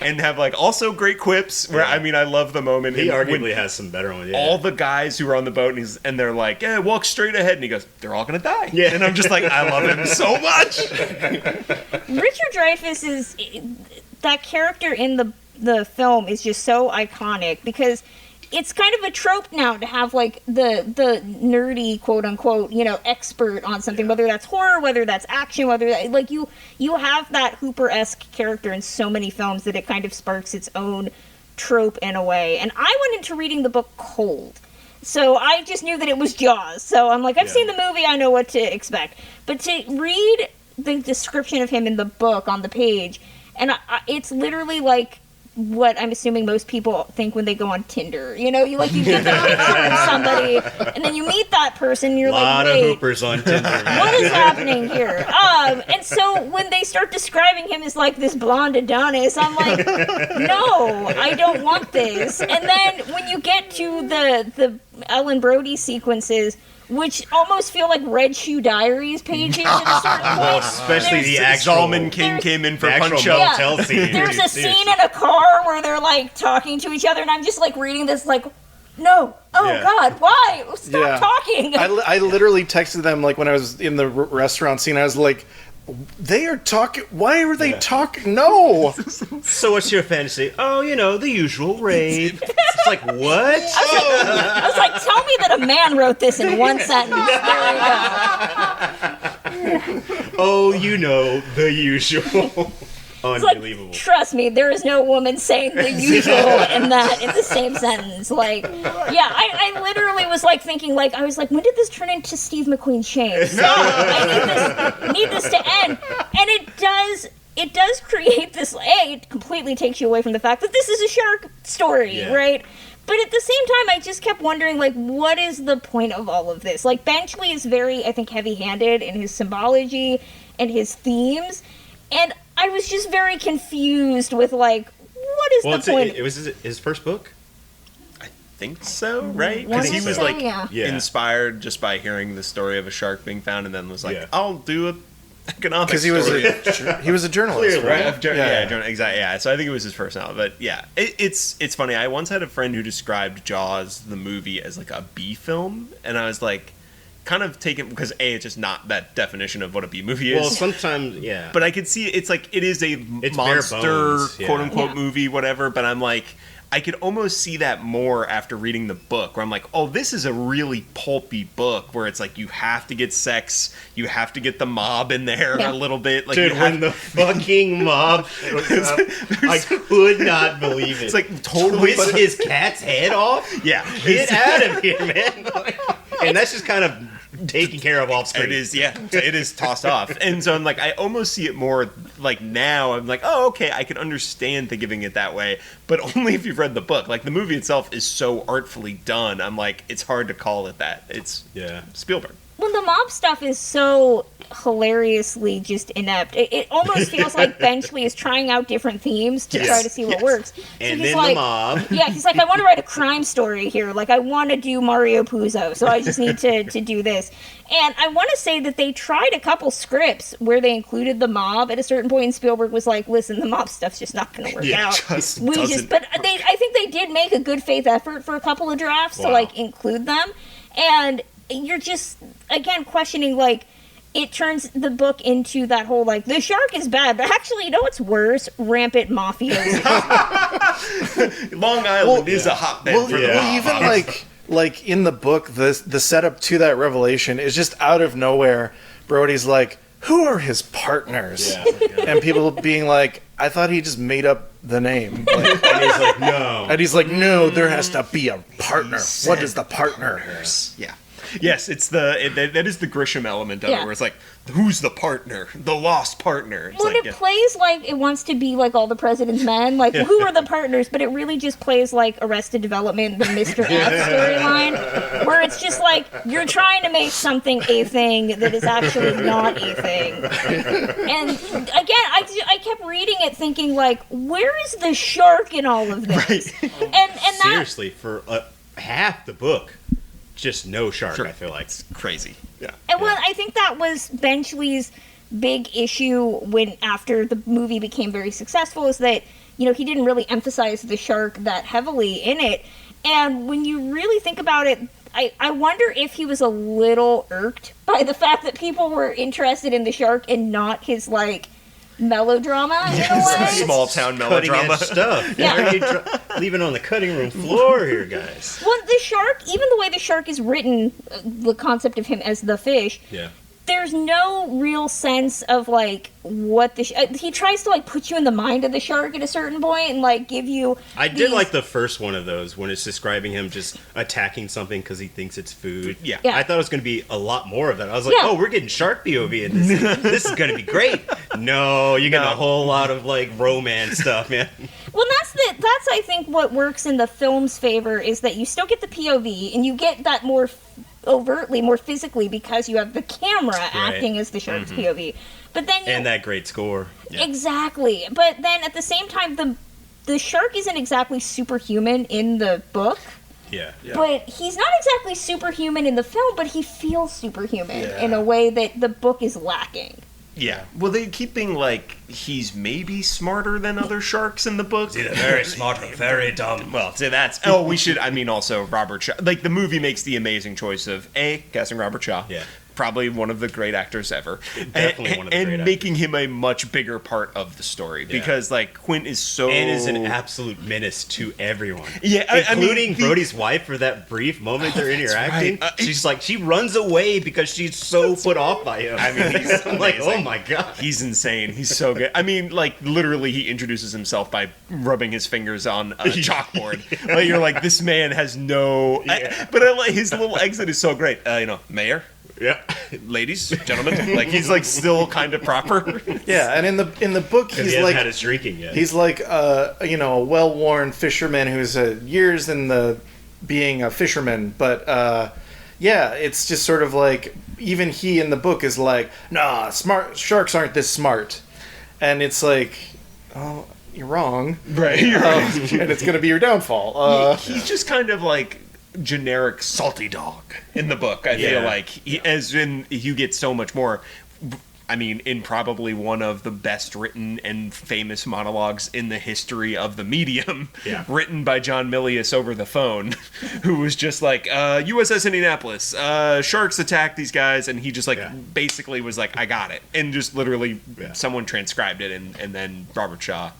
and have like also great quips. Where I mean, I love the moment he arguably has some better ones. All the guys who are on the boat, and they're like, "Yeah, walk straight ahead," and he goes, "They're all gonna die." Yeah, and I'm just like, I love him so much. Richard Dreyfuss is that character in the film is just so iconic because it's kind of a trope now to have like the nerdy quote unquote, you know, expert on something, whether that's horror, whether that's action, whether that, like you have that Hooper-esque character in so many films that it kind of sparks its own trope in a way. And I went into reading the book cold. So I just knew that it was Jaws. So I'm like, I've seen the movie, I know what to expect. But to read the description of him in the book on the page, and it's literally like what I'm assuming most people think when they go on Tinder. You know, you get the picture of somebody, and then you meet that person, and you're like, lot of Hoopers on Tinder. What is happening here? And so when they start describing him as like this blonde Adonis, I'm like, no, I don't want this. And then when you get to the Ellen Brody sequences, which almost feel like Red Shoe Diaries pages at a certain point. Well, especially the actual... Zalman King came in for actual punch-up. motel scene. There's a scene in a car where they're, like, talking to each other, and I'm just, like, reading this, like, no. Oh, God, why? Stop talking. I literally texted them, like, when I was in the restaurant scene, I was like, they are talking. Why are they talking? No. So what's your fantasy? Oh, you know, the usual rape. It's like, what? I was like, tell me that a man wrote this in one sentence. There you go. Oh, you know, the usual. Unbelievable. Like, trust me, there is no woman saying the usual and that in the same sentence. Like, I literally was like thinking, like, I was like, when did this turn into Steve McQueen's Shame? So I need this to end. And it does create this, it completely takes you away from the fact that this is a shark story, right? But at the same time, I just kept wondering, like, what is the point of all of this? Like, Benchley is very, I think, heavy-handed in his symbology and his themes. And I was just very confused with, like, what is the point? It was his first book? I think so, right? Because he was, like, Yeah. inspired just by hearing the story of a shark being found, and then was like, I'll do an economics story. Because he was a journalist, Clearly, right? Exactly. Yeah, so I think it was his first novel. But yeah, it's funny. I once had a friend who described Jaws, the movie, as like a B film, and I was like, kind of taken because it's just not that definition of what a B movie is. Well, sometimes, but I could see it's like it is a monster quote unquote movie, whatever. But I'm like, I could almost see that more after reading the book, where I'm like, oh, this is a really pulpy book where it's like you have to get sex, you have to get the mob in there a little bit. Like, dude, when the fucking mob shows up, I could not believe it. It's like totally twist his cat's head off. Yeah, get out of here, man. And that's just kind of taken care of off screen. It is, it is tossed off. And so I'm like, I almost see it more like now. I'm like, oh, okay, I can understand the giving it that way, but only if you've read the book. Like, the movie itself is so artfully done. I'm like, it's hard to call it that. It's Spielberg. Well, the mob stuff is so hilariously just inept. It almost feels like Benchley is trying out different themes to try to see what works. So And he's then like, the mob. Yeah, he's like, I want to write a crime story here. Like, I want to do Mario Puzo, so I just need to do this. And I want to say that they tried a couple scripts where they included the mob at a certain point, and Spielberg was like, listen, the mob stuff's just not going to work out. I think they did make a good faith effort for a couple of drafts to, like, include them. And you're just, again, questioning, like, it turns the book into that whole, like, the shark is bad, but actually, you know what's worse? Rampant mafiosi. Long Island is a hotbed for the mob. Even, like, in the book, the setup to that revelation is just out of nowhere. Brody's like, who are his partners? Yeah. And people being like, I thought he just made up the name. Like, And he's like, no. and he's like, no, there has to be a partner. What is the partner? Yeah. Yes, it's that is the Grisham element of it, where it's like, who's the partner? The lost partner. It's When like, it plays like it wants to be like All the President's Men, like, who are the partners? But it really just plays like Arrested Development, the Mr. F storyline, where it's just like, you're trying to make something a thing that is actually not a thing. And again, I kept reading it thinking, like, where is the shark in all of this? Right. And that, Seriously, for half the book, just no shark, I feel like. crazy. Yeah. and well, I think that was Benchley's big issue when after the movie became very successful, is that, you know, he didn't really emphasize the shark that heavily in it. And when you really think about it, I wonder if he was a little irked by the fact that people were interested in the shark and not his, like, melodrama in a way. Small town melodrama. Cutting-edge stuff. Yeah. Why are you leaving on the cutting room floor here, guys? Well, the shark, even the way the shark is written, the concept of him as the fish, Yeah. there's no real sense of, like, what the he tries to, like, put you in the mind of the shark at a certain point and, like, give you I did like the first one of those when it's describing him just attacking something because he thinks it's food. Yeah. Yeah. I thought it was going to be a lot more of that. I was like, Yeah. oh, we're getting shark POV in this. This is going to be great. No, you get a whole lot of, like, romance stuff, man. Well, that's I think what works in the film's favor is that you still get the POV and you get that more overtly, more physically, because you have the camera acting as the shark's POV. But then And that great score. exactly. But then at the same time, the shark isn't exactly superhuman in the book. Yeah. But he's not exactly superhuman in the film, but he feels superhuman in a way that the book is lacking. Yeah. Well, they keep being like, he's maybe smarter than other sharks in the book. Either very smart or very dumb. Well, so that's... Oh, we should... I mean, also, Robert Shaw. Like, the movie makes the amazing choice of, A, casting Robert Shaw. Yeah. Probably one of the great actors ever. Definitely one of the great And making him a much bigger part of the story. Because, like, Quint is so... And is an absolute menace to everyone. Yeah, including Brody's wife for that brief moment they're interacting. right. She's like, she runs away because she's so put off by him. I mean, he's I'm like, amazing. oh my god. He's insane. He's so good. I mean, like, literally, he introduces himself by rubbing his fingers on a chalkboard. Like, you're like, this man has no... but his little exit is so great. Mayor? Yeah. Ladies, gentlemen, like, he's like still kind of proper. Yeah, and in the book, He he's hasn't like had his drinking yet. he's like a well-worn fisherman who's years in the being a fisherman, but yeah, it's just sort of like even he in the book is like, nah, smart sharks aren't this smart, and it's like, oh, you're wrong, Right. and it's gonna be your downfall. He's just kind of like generic salty dog in the book. I feel like as in you get so much more. I mean, in probably one of the best written and famous monologues in the history of the medium, written by John Milius over the phone, who was just like, USS Indianapolis, sharks attack these guys, and he just like basically was like, I got it, and just literally someone transcribed it, and then Robert Shaw.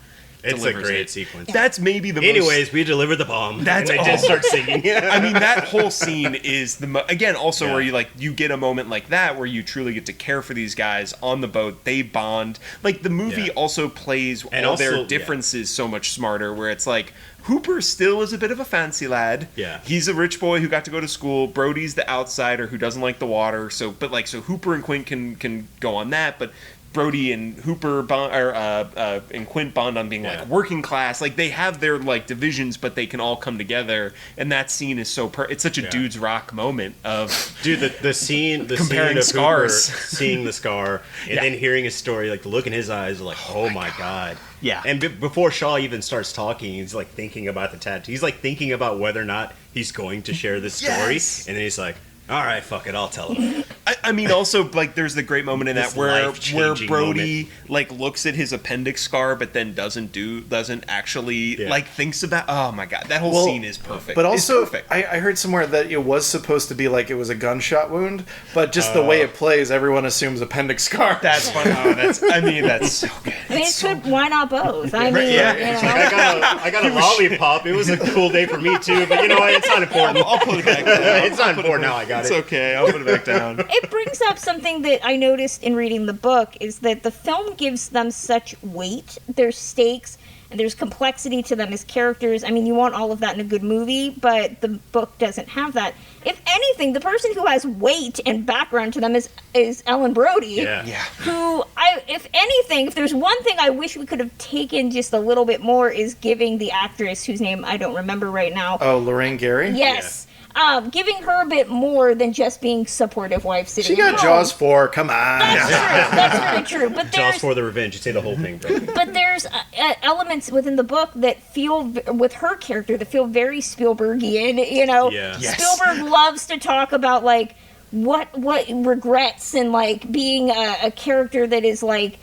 It's a delivers great it. sequence. That's maybe the most... Anyways, we delivered the bomb. That's and they did start singing. I mean, that whole scene is again also where you get a moment like that where you truly get to care for these guys on the boat. They bond. Like, the movie also plays And all also- their differences so much smarter. Where it's like, Hooper still is a bit of a fancy lad. Yeah. He's a rich boy who got to go to school. Brody's the outsider who doesn't like the water. So Hooper and Quint can go on that, but Brody and Hooper bond, or and Quint bond on being like working class. Like they have their like divisions, but they can all come together. And that scene is so it's such a dude's rock moment of the scene comparing of scars, Hooper seeing the scar, and then hearing his story, like the look in his eyes, like oh my god. Yeah. And before Shaw even starts talking, he's like thinking about the tattoo. He's like thinking about whether or not he's going to share this story, and then he's like, all right, fuck it, I'll tell him. I mean, also, like, there's the great moment in This that where life-changing Brody, like, looks at his appendix scar, but then doesn't actually, like, thinks about, oh my god, that whole scene is perfect. But also, it's perfect. I heard somewhere that it was supposed to be like it was a gunshot wound, but just the way it plays, everyone assumes appendix scar. That's fun. Oh, that's so good. I mean, It's so why not both? I mean, Yeah, you know. I got a lollipop. It was a cool day for me too, but you know what? It's not important. I'll put it back down. It's not important now. I got It's it. okay. I'll put it back down. It brings up something that I noticed in reading the book is that the film gives them such weight. There's stakes and there's complexity to them as characters. I mean, you want all of that in a good movie, but the book doesn't have that. If anything, the person who has weight and background to them is Ellen Brody. Yeah. Who, if anything, if there's one thing I wish we could have taken just a little bit more is giving the actress, whose name I don't remember right now. Oh, Lorraine Gary? Yes. Giving her a bit more than just being supportive wife sitting She got at home. Jaws 4, come on. That's true. That's very true. But Jaws there's for the revenge. You say the whole thing, bro. but there's elements within the book that feel with her character that feel very Spielbergian. You know, Yeah. Yes. Spielberg loves to talk about like what regrets and like being a character that is like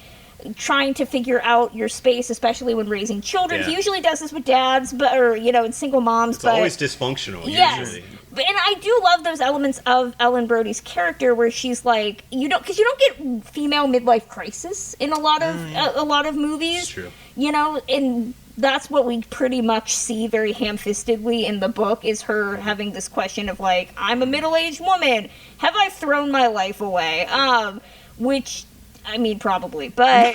trying to figure out your space, especially when raising children. Yeah. He usually does this with dads, and single moms. It's but always dysfunctional. yes. Usually. And I do love those elements of Ellen Brody's character where she's like, because you don't get female midlife crisis in a lot of movies. It's true. And that's what we pretty much see very ham-fistedly in the book is her having this question of like, I'm a middle-aged woman. Have I thrown my life away? Which, I mean, probably, but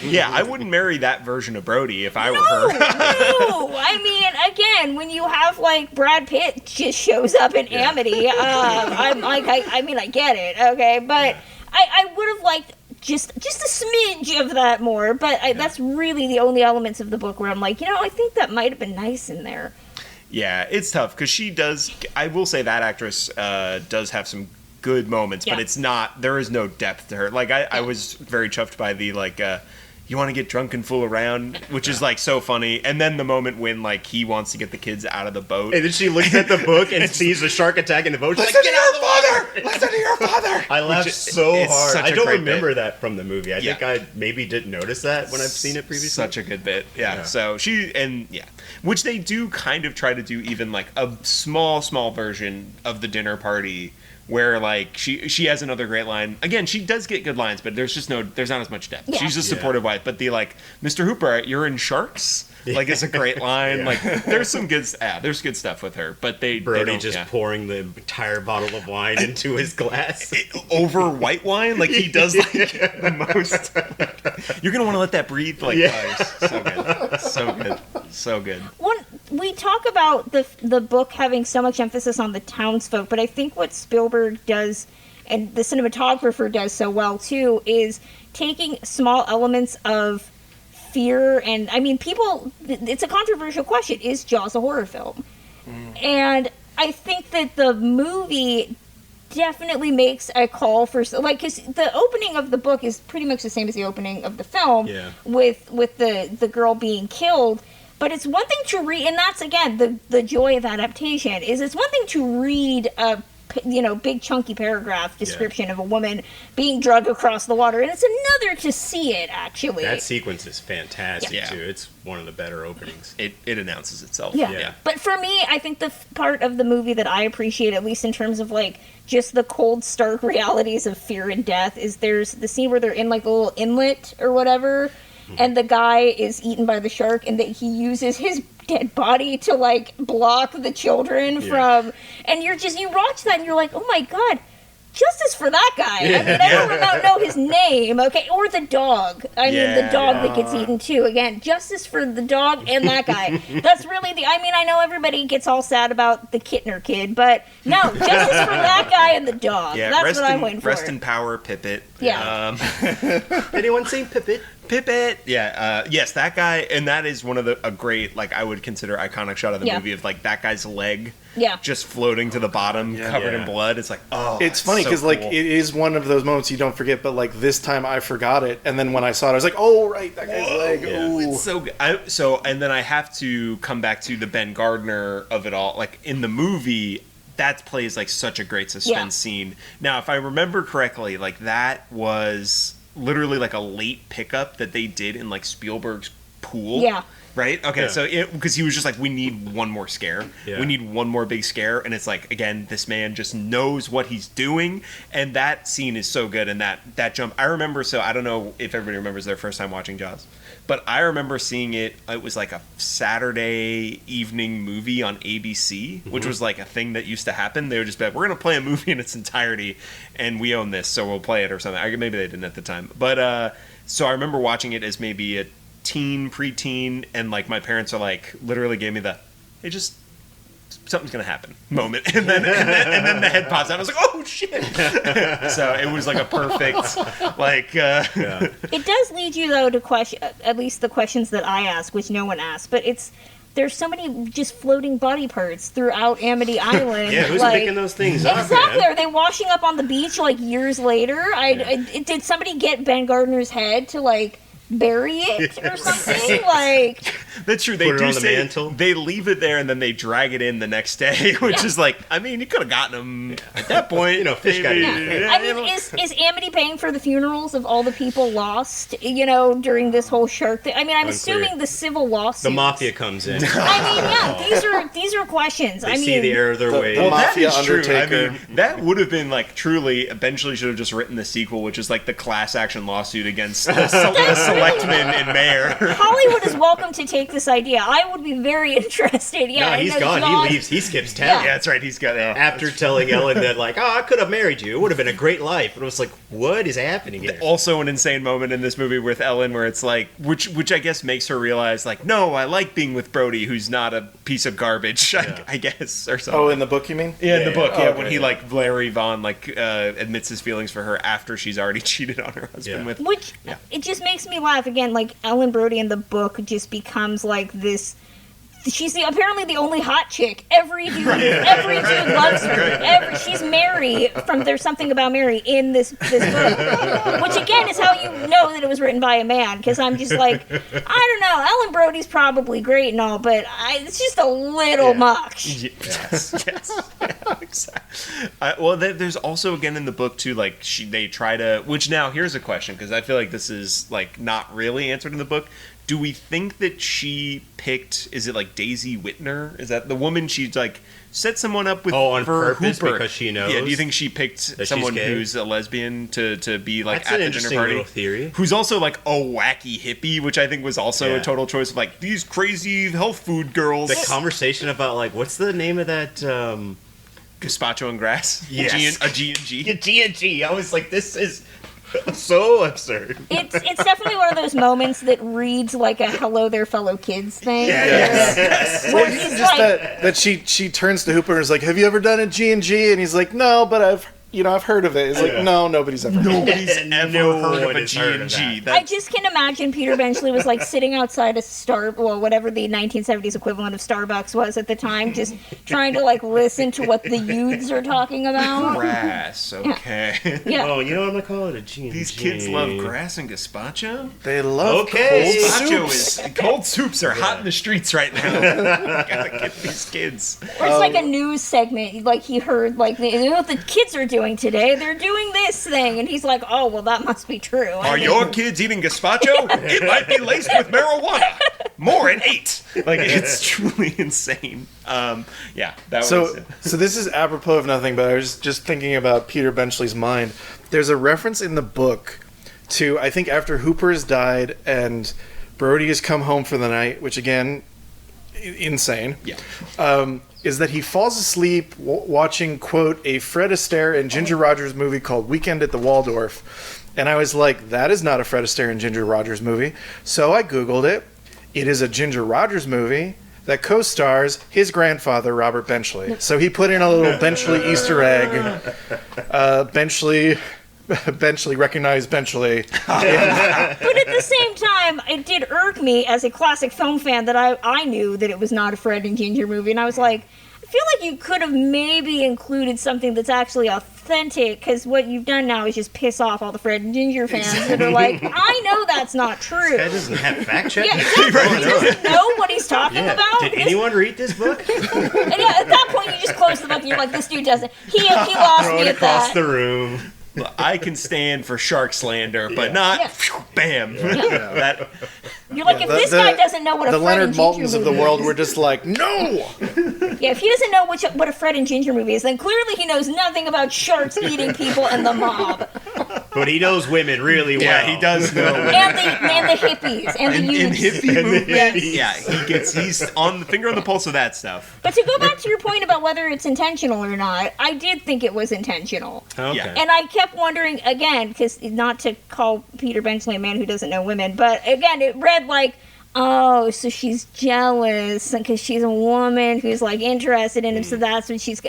Yeah, I wouldn't marry that version of Brody if I were No, her. no. I mean, again, when you have like Brad Pitt just shows up in Amity, I'm like, I get it, okay, but I would have liked just a smidge of that more. But that's really the only elements of the book where I'm like, I think that might have been nice in there. Yeah, it's tough because she does. I will say that actress does have some good moments, but it's not. There is no depth to her. Like I was very chuffed by the you want to get drunk and fool around, which is like so funny. And then the moment when like he wants to get the kids out of the boat, And then she looks at the book and sees a shark attacking the boat. She's like, Listen get to out your of the water! father! Listen to your father! I laughed Which so is hard. such I a don't great remember bit. that from the movie. I think I maybe didn't notice that when I've seen it previously. Such a good bit. Yeah. So which they do kind of try to do even like a small version of the dinner party where like she has another great line. Again, she does get good lines, but there's not as much depth. Yeah. She's a supportive wife, but the like, Mr. Hooper, you're in Sharks? Like it's a great line. Yeah. Like there's good stuff with her, but they Brody don't, just pouring the entire bottle of wine into his glass. over white wine, like he does like the most. You're gonna want to let that breathe, like so good. We talk about the book having so much emphasis on the townsfolk, but I think what Spielberg does, and the cinematographer does so well too, is taking small elements of fear. And I mean, it's a controversial question: is Jaws a horror film? And I think that the movie definitely makes a call for, like, because the opening of the book is pretty much the same as the opening of the film, with the girl being killed. But it's one thing to read, and that's, again, the joy of adaptation, is it's one thing to read a big chunky paragraph description of a woman being dragged across the water, and it's another to see it, actually. That sequence is fantastic, Yeah. too. It's one of the better openings. It announces itself. Yeah. But for me, I think the part of the movie that I appreciate, at least in terms of, like, just the cold, stark realities of fear and death, is there's the scene where they're in, like, the little inlet or whatever, and the guy is eaten by the shark, and that he uses his dead body to, like, block the children from... And you watch that, and you're like, oh my god, justice for that guy. I mean, I don't know his name, okay? Or the dog. I mean, the dog that gets eaten, too. Again, justice for the dog and that guy. That's really I know everybody gets all sad about the Kittner kid, but no, justice for that guy and the dog. Yeah, that's what I'm waiting for. Rest in power, Pippet. Yeah. Anyone seen Pippet? Pippet. Yeah. Yes, that guy, and that is one of a great, like, I would consider iconic shot of the movie of, like, that guy's leg just floating to the bottom, covered in blood. It's like, oh, it's funny because, like, it is one of those moments you don't forget, but, like, this time I forgot it, and then when I saw it, I was like, oh, right, that guy's leg. Yeah. Ooh. It's so good. And then I have to come back to the Ben Gardner of it all. Like, in the movie, that plays, like, such a great suspense scene. Now, if I remember correctly, like, that was literally like a late pickup that they did in like Spielberg's pool. Yeah. Right? Okay, so because he was just like, we need one more scare. Yeah. We need one more big scare. And it's like, again, this man just knows what he's doing. And that scene is so good. And that jump, I remember, so I don't know if everybody remembers their first time watching Jaws, but I remember seeing it. It was like a Saturday evening movie on ABC, which was like a thing that used to happen. They would just be like, we're going to play a movie in its entirety, and we own this, so we'll play it or something. Maybe they didn't at the time. But so I remember watching it as maybe a preteen, and like my parents are like, literally gave me the, hey, just something's gonna happen moment, and then the head pops out. I was like, oh shit! So it was like a perfect, like. It does lead you though to question, at least the questions that I ask, which no one asks, but there's so many just floating body parts throughout Amity Island. Yeah, who's picking those things up? Exactly. Are they washing up on the beach like years later? Did somebody get Ben Gardner's head to like bury it or something? Like, that's true. They put it do on the say mantle. They leave it there and then they drag it in the next day, which is like, I mean, you could have gotten them at that point. You know, fish got eaten. I mean, is Amity paying for the funerals of all the people lost? You know, during this whole shark thing. I mean, I'm assuming the civil lawsuits. The mafia comes in. I mean, these are questions. They see the error of their ways. The mafia that is Undertaker. True. I mean, that would have been like truly. Eventually, should have just written the sequel, which is like the class action lawsuit against the selectmen and mayor. Hollywood is welcome to take this idea. I would be very interested. Yeah, no, he's gone. He leaves. He skips town. Yeah, that's right. He's got after telling Ellen that, like, oh, I could have married you. It would have been a great life. And it was like, what is happening here? Also, an insane moment in this movie with Ellen, where it's like, which I guess makes her realize, like, no, I like being with Brody, who's not a piece of garbage. I guess, or something. Oh, in the book, you mean? Yeah, in the book. Yeah, okay, when he like Larry Vaughn like admits his feelings for her after she's already cheated on her husband with. Which it just makes me laugh again. Like Ellen Brody in the book just becomes like this. She's apparently the only hot chick. Every dude loves her. She's Mary from There's Something About Mary in this book. Which again is how you know that it was written by a man, because I'm just like, I don't know, Ellen Brody's probably great and all, but it's just a little much. Yes. Exactly. Well, there's also again in the book too, like they try to. Which now here's a question, because I feel like this is like not really answered in the book. Do we think that she picked? Is it like Daisy Whitner? Is that the woman she's like set someone up with? Oh, on for purpose Hooper? Because she knows. Yeah. Do you think she picked someone who's a lesbian to be like That's at an the dinner party? Little theory. Who's also like a wacky hippie, which I think was also a total choice of like these crazy health food girls. The conversation about like what's the name of that? Gazpacho and grass. Yes. A G&G. G&G. I was like, this is so absurd. It's definitely one of those moments that reads like a "Hello There, Fellow Kids" thing. Yes. Where Well, he's just like, that she turns to Hooper and is like, "Have you ever done a G&G?" And he's like, "No, but I've heard of it." It's like, no, nobody's ever. Nobody's ever heard of a heard of G&G. I just can imagine Peter Benchley was like sitting outside a whatever the 1970s equivalent of Starbucks was at the time, just trying to like listen to what the youths are talking about. Grass, okay. Yeah. Oh, you know what I'm gonna call it? A G&G. These kids love grass and gazpacho? They love Okay. Cold soups are hot in the streets right now. Gotta get these kids. Or it's like a news segment, like he heard like you know what the kids are doing today? They're doing this thing, and he's like, "Oh, well, that must be true." Are your kids eating gazpacho? It might be laced with marijuana. More at 8. Like, it's truly insane. That was So this is apropos of nothing, but I was just thinking about Peter Benchley's mind. There's a reference in the book to, I think, after Hooper's died and Brody has come home for the night, which again, insane. Yeah. is that he falls asleep watching, quote, a Fred Astaire and Ginger Rogers movie called Weekend at the Waldorf. And I was like, that is not a Fred Astaire and Ginger Rogers movie. So I Googled it. It is a Ginger Rogers movie that co-stars his grandfather, Robert Benchley. So he put in a little Benchley Easter egg. Benchley, recognize Benchley. But at the same time, it did irk me as a classic film fan that I knew that it was not a Fred and Ginger movie. And I was like, I feel like you could have maybe included something that's actually authentic, because what you've done now is just piss off all the Fred and Ginger fans that are like, I know that's not true. That doesn't have fact check. Yeah, exactly. He doesn't know what he's talking about. Did anyone read this book? And yeah, at that point, you just close the book and you're like, this dude doesn't. He lost Throw me it at across that. the room. I can stand for shark slander, but not bam. That You're like, if this guy doesn't know what a the Fred Leonard and Ginger Maltons of the movie world is. were just like, no! Yeah, if he doesn't know what a Fred and Ginger movie is, then clearly he knows nothing about sharks eating people and the mob. But he knows women really well. yeah, he does know. And the hippies. And the In youths. hippie movies, Yes. yeah, he's on the finger on the pulse of that stuff. But to go back to your point about whether it's intentional or not, I did think it was intentional. Okay. Yeah. And I kept wondering, again, because not to call Peter Benchley a man who doesn't know women, but again, it read like, oh, so she's jealous because she's a woman who's like interested in him, so that's what she's...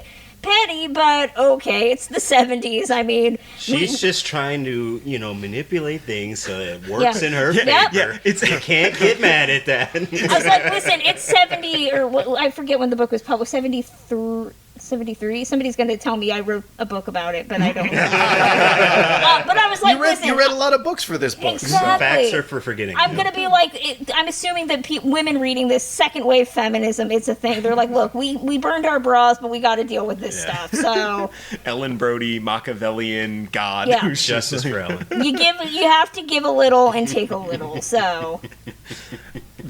Petty, but okay, it's the 70s. I mean... She's just trying to, manipulate things so it works Yeah. in her Yep. favor. Yeah, You can't get mad at that. I was like, listen, it's 70, or what, I forget when the book was published, 73? Somebody's going to tell me I wrote a book about it, but I don't know. But I was like, listen... You read a lot of books for this book. Exactly. Facts are for forgetting. I'm going to be like, I'm assuming that women reading this second wave feminism, it's a thing. They're like, look, we burned our bras, but we got to deal with this stuff. So Ellen Brody, Machiavellian God. Yeah. Who's Justice for Ellen. you have to give a little and take a little. So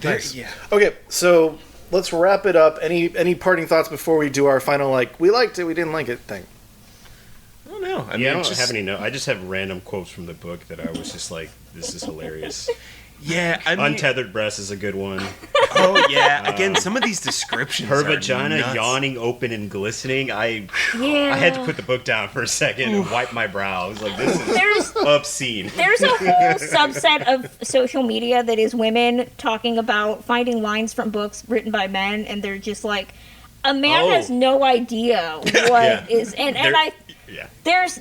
Nice. Okay, so let's wrap it up. Any parting thoughts before we do our final, we liked it, we didn't like it thing? I don't know. I I don't just, have any I just have random quotes from the book that I was just like, this is hilarious. Yeah, I mean, Untethered breast is a good one. oh yeah. Again, some of these descriptions. Her are vagina nuts. yawning open and glistening. I yeah, had to put the book down for a second and wipe my brow. I was like, this is there's obscene. there's a whole subset of social media that is women talking about finding lines from books written by men, and they're just like, a man Oh. has no idea what is, and There- I Yeah. there's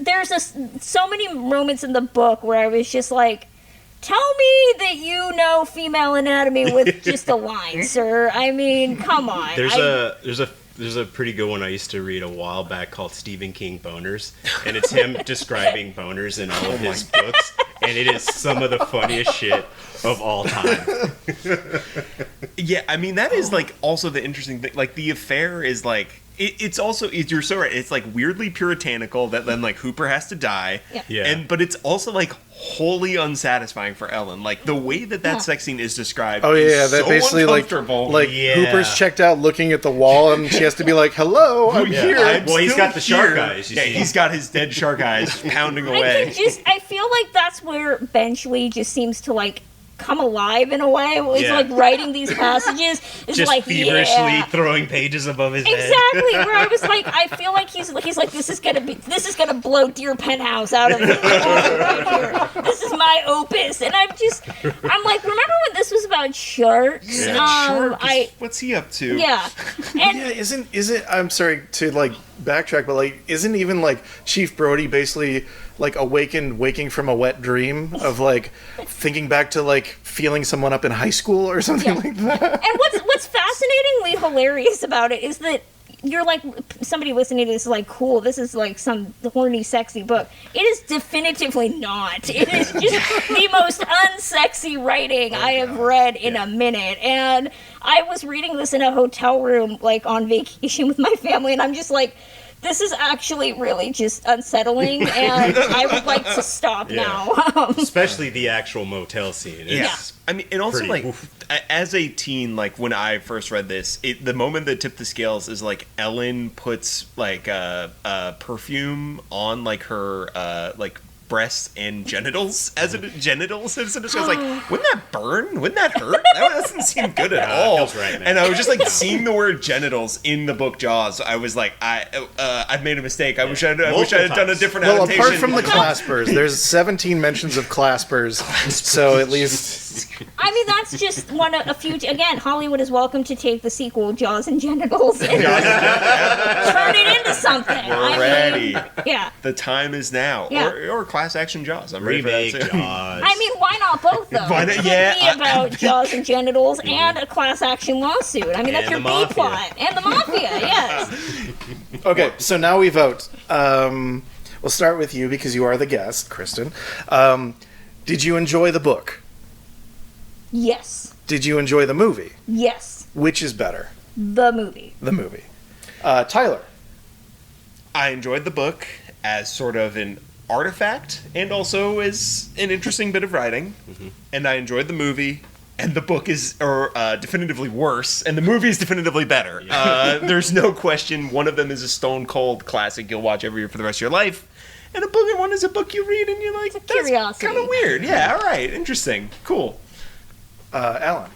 so many moments in the book where I was just like, tell me that you know female anatomy with just a line, sir. I mean, come on. There's a pretty good one I used to read a while back called Stephen King Boners, and it's him describing boners in all of his books, and it is some of the funniest shit of all time. Yeah, I mean that is like also the interesting thing. Like the affair is like it's also you're so right. It's like weirdly puritanical that then like Hooper has to die. Yeah. But it's also like wholly unsatisfying for Ellen. Like the way that Yeah. sex scene is described. Oh yeah, is that so basically uncomfortable. Yeah. Hooper's checked out looking at the wall and she has to be like, hello, I'm Yeah. here. Well, he's still got the shark here. eyes, you Yeah, see. he's got his dead shark eyes pounding I away. feel like that's where Benchley just seems to like come alive in a way. He's Yeah. like writing these passages. It's Just like feverishly yeah. throwing pages above his head. Exactly, where I was like, I feel like he's like, this is gonna blow Dear Penthouse out of the water right here. This is my opus, and I'm like, remember when this was about sharks? Shark is- what's he up to? Yeah, and Yeah, isn't I'm sorry to backtrack, but isn't even Chief Brody basically waking from a wet dream of thinking back to feeling someone up in high school or something like that? And what's fascinatingly hilarious about it is that you're like, somebody listening to this is like, cool, this is like some horny, sexy book. It is definitively not. It is just the most unsexy writing I have read in a minute. And I was reading this in a hotel room, on vacation with my family, and I'm just like, this is actually really just unsettling, and I would like to stop now. Especially the actual motel scene. It's I mean, and also pretty oof. as a teen, when I first read this, the moment that tipped the scales is Ellen puts perfume on her breasts and genitals as a discussion. I was like, wouldn't that burn? Wouldn't that hurt? That doesn't seem good at all. Feels right, man. And I was just like seeing the word genitals in the book Jaws. I was like, I've made a mistake. I wish I had done a different Well, adaptation. apart from the claspers, there's 17 mentions of claspers, so at least... I mean, that's just a few. Again, Hollywood is welcome to take the sequel, Jaws and Genitals, and turn it into something. We're ready. Yeah. The time is now. Yeah. Or class action Jaws. I'm ready Remake for that too. Jaws. I mean, why not both, though? Why not? It could Yeah, be about Jaws and Genitals and a class action lawsuit. I mean, that's And your the B mafia. plot. And the mafia, yes. Okay, so now we vote. We'll start with you because you are the guest, Kristen. Did you enjoy the book? Yes. Did you enjoy the movie? Yes. Which is better? The movie. The movie. Tyler. I enjoyed the book as sort of an artifact and also as an interesting bit of writing. Mm-hmm. And I enjoyed the movie. And the book is definitively worse, and the movie is definitively better. There's no question. One of them is a stone cold classic you'll watch every year for the rest of your life, and a book one is a book you read and you're like, It's a curiosity. Kind of weird. Yeah, all right, interesting, cool. Alan.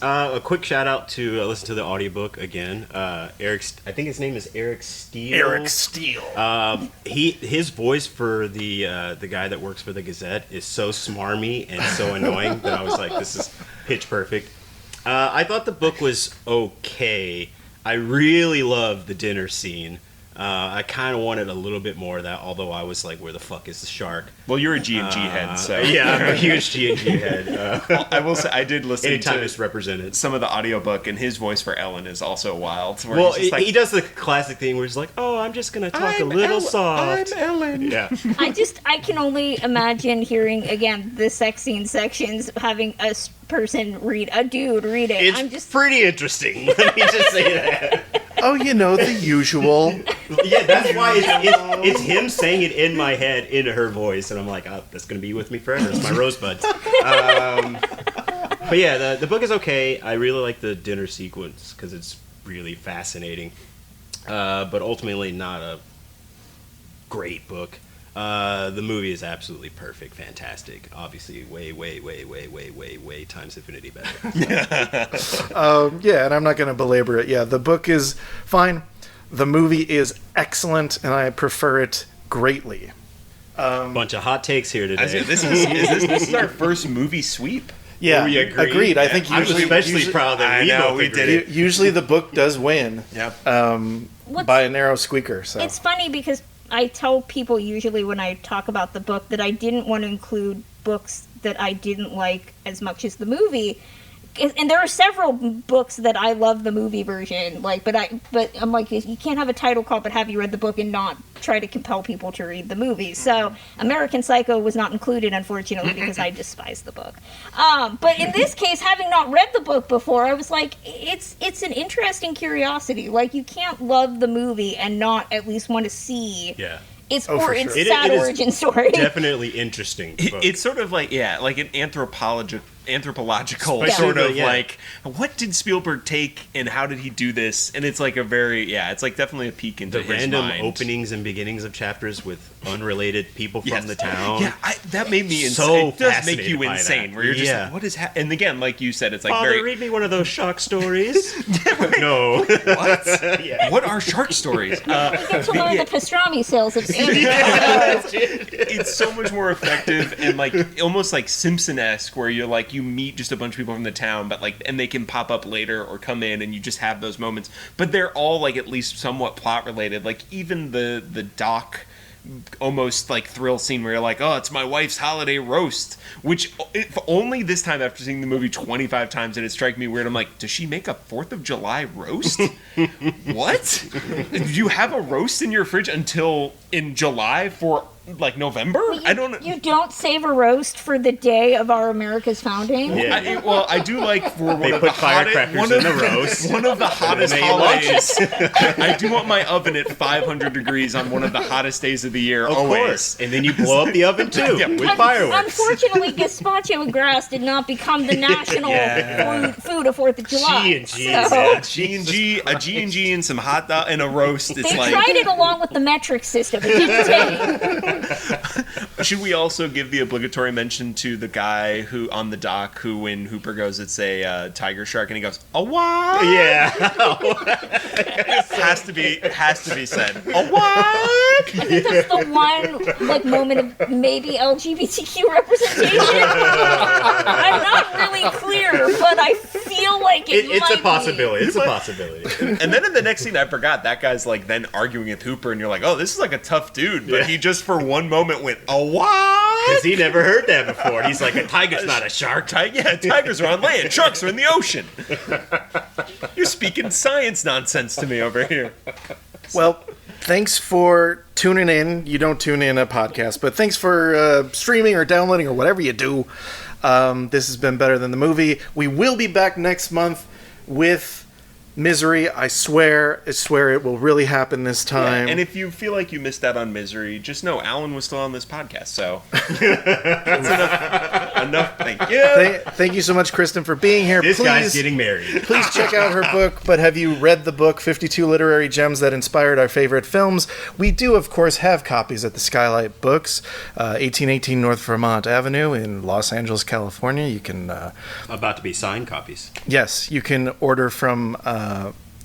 A quick shout out to listen to the audiobook again. Eric, I think his name is Eric Steele. Eric Steele. His voice for the guy that works for the Gazette is so smarmy and so annoying that I was like, this is pitch perfect. I thought the book was okay. I really loved the dinner scene. I kind of wanted a little bit more of that, although I was like, where the fuck is the shark? Well, you're a G&G head, so Yeah, I'm a huge G&G head. I will say I did listen Anytime to it's represented. some of the audiobook, and his voice for Ellen is also wild. Where Well, he's just like, he does the classic thing where he's like, oh, I'm just going to talk a little soft. I'm Ellen. Yeah. I can only imagine hearing, again, the sex scene sections, having a dude read it. It's pretty interesting. Let me just say that. Oh, the usual. Yeah, that's why it's him saying it in my head into her voice, and I'm like, oh, that's gonna be with me forever. It's my rosebud. But yeah, the book is okay. I really like the dinner sequence because it's really fascinating, but ultimately not a great book. The movie is absolutely perfect, fantastic. Obviously, way times infinity better. Yeah, and I'm not going to belabor it. Yeah, the book is fine. The movie is excellent, and I prefer it greatly. Bunch of hot takes here today. This is our first movie sweep. Yeah, We agree. agreed. I think I'm usually, especially proud that I we know, both we agreed. did it. usually the book does win. Yep. By a narrow squeaker. So It's funny because I tell people usually when I talk about the book that I didn't want to include books that I didn't like as much as the movie. And there are several books that I love the movie version, but I'm like, you can't have a title call but have you read the book and not try to compel people to read the movie. So American Psycho was not included, unfortunately, because I despise the book. But in this case, having not read the book before, I was like, it's an interesting curiosity. Like, you can't love the movie and not at least want to see its for its sure. sad It is origin story. Definitely interesting. book. It's sort of like like an anthropological Yeah. sort of Yeah. like, what did Spielberg take and how did he do this? And it's like a very it's like definitely a peek into the his random mind. openings and beginnings of chapters with unrelated people from the town. Yeah, that made me insane. So It does make fascinated you by insane. that. Where you're just Yeah. like, what is happening? And again, like you said, it's like Father, very. read me one of those shark stories. No. What? Yeah. What are shark stories? Get to learn the pastrami sales of Sandy. It's so much more effective and like almost like Simpson-esque, where you're like you meet just a bunch of people from the town, but like and they can pop up later or come in, and you just have those moments. But they're all like at least somewhat plot related. Like even the doc. Almost like thrill scene where you're like, oh, it's my wife's holiday roast, which if only this time after seeing the movie 25 times did it strike me weird. I'm like, does she make a 4th of July roast? What? Do you have a roast in your fridge until in July for like November? I don't know. You don't save a roast for the day of our America's founding? Yeah. I do like for one They of put the hottest, firecrackers in the roast. one of the hottest They holidays. I do want my oven at 500 degrees on one of the hottest days of the year. Of always. course. And then you blow up the oven too with fireworks. Unfortunately, gazpacho and grass did not become the national food of 4th of July. G&G, So- man. G&G, a G&G and some hot dog and a roast. It's They like tried it along with the metric system. It didn't take. Should we also give the obligatory mention to the guy who on the dock who, when Hooper goes, it's a tiger shark, and he goes, "A what?" Yeah. has to be said. A what? I think that's the one like moment of maybe LGBTQ representation. I'm not really clear, but I feel like It's might a possibility. be. It's a possibility. And then in the next scene, I forgot that guy's like then arguing with Hooper, and you're like, oh, this is like a tough dude. But he just for one moment went, "A what?" Because he never heard that before. He's like, a tiger's not a shark. Tigers are on land, sharks are in the ocean. You're speaking science nonsense to me over here. Well, thanks for tuning in. You don't tune in a podcast, but thanks for streaming or downloading or whatever you do. This has been Better Than the Movie. We will be back next month with Misery. I swear it will really happen this time. Yeah, and if you feel like you missed out on Misery, just know Allan was still on this podcast, so that's enough. Thank you. Thank you so much, Kristen, for being here. This guy's getting married. Please check out her book, but have you read the book, 52 Literary Gems That Inspired Our Favorite Films? We do, of course, have copies at the Skylight Books, 1818 North Vermont Avenue in Los Angeles, California. You can... About to be signed copies. Yes, you can order from...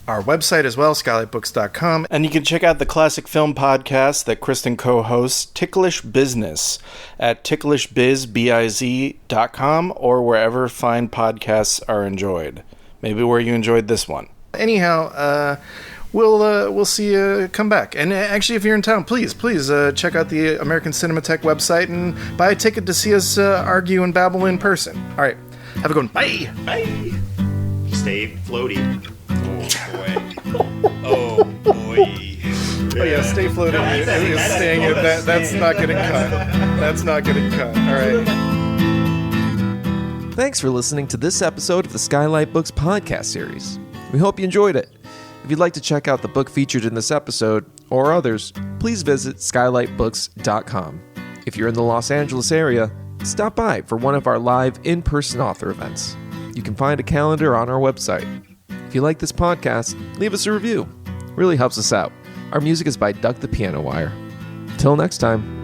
our website as well, skylightbooks.com. And you can check out the classic film podcast that Kristen co-hosts, Ticklish Business, at ticklishbiz.com or wherever fine podcasts are enjoyed. Maybe where you enjoyed this one. Anyhow, we'll see you come back. And actually, if you're in town, please check out the American Cinematheque website and buy a ticket to see us argue and babble in person. All right, have a good one. Bye. Bye. Stay floaty. Oh boy. Oh yeah, stay floating. That's not getting cut. That's not getting cut. All right. Thanks for listening to this episode of the Skylight Books podcast series. We hope you enjoyed it. If you'd like to check out the book featured in this episode, or others, please visit skylightbooks.com. If you're in the Los Angeles area, stop by for one of our live in-person author events. You can find a calendar on our website. If you like this podcast, leave us a review. It really helps us out. Our music is by Duck the Piano Wire. Till next time.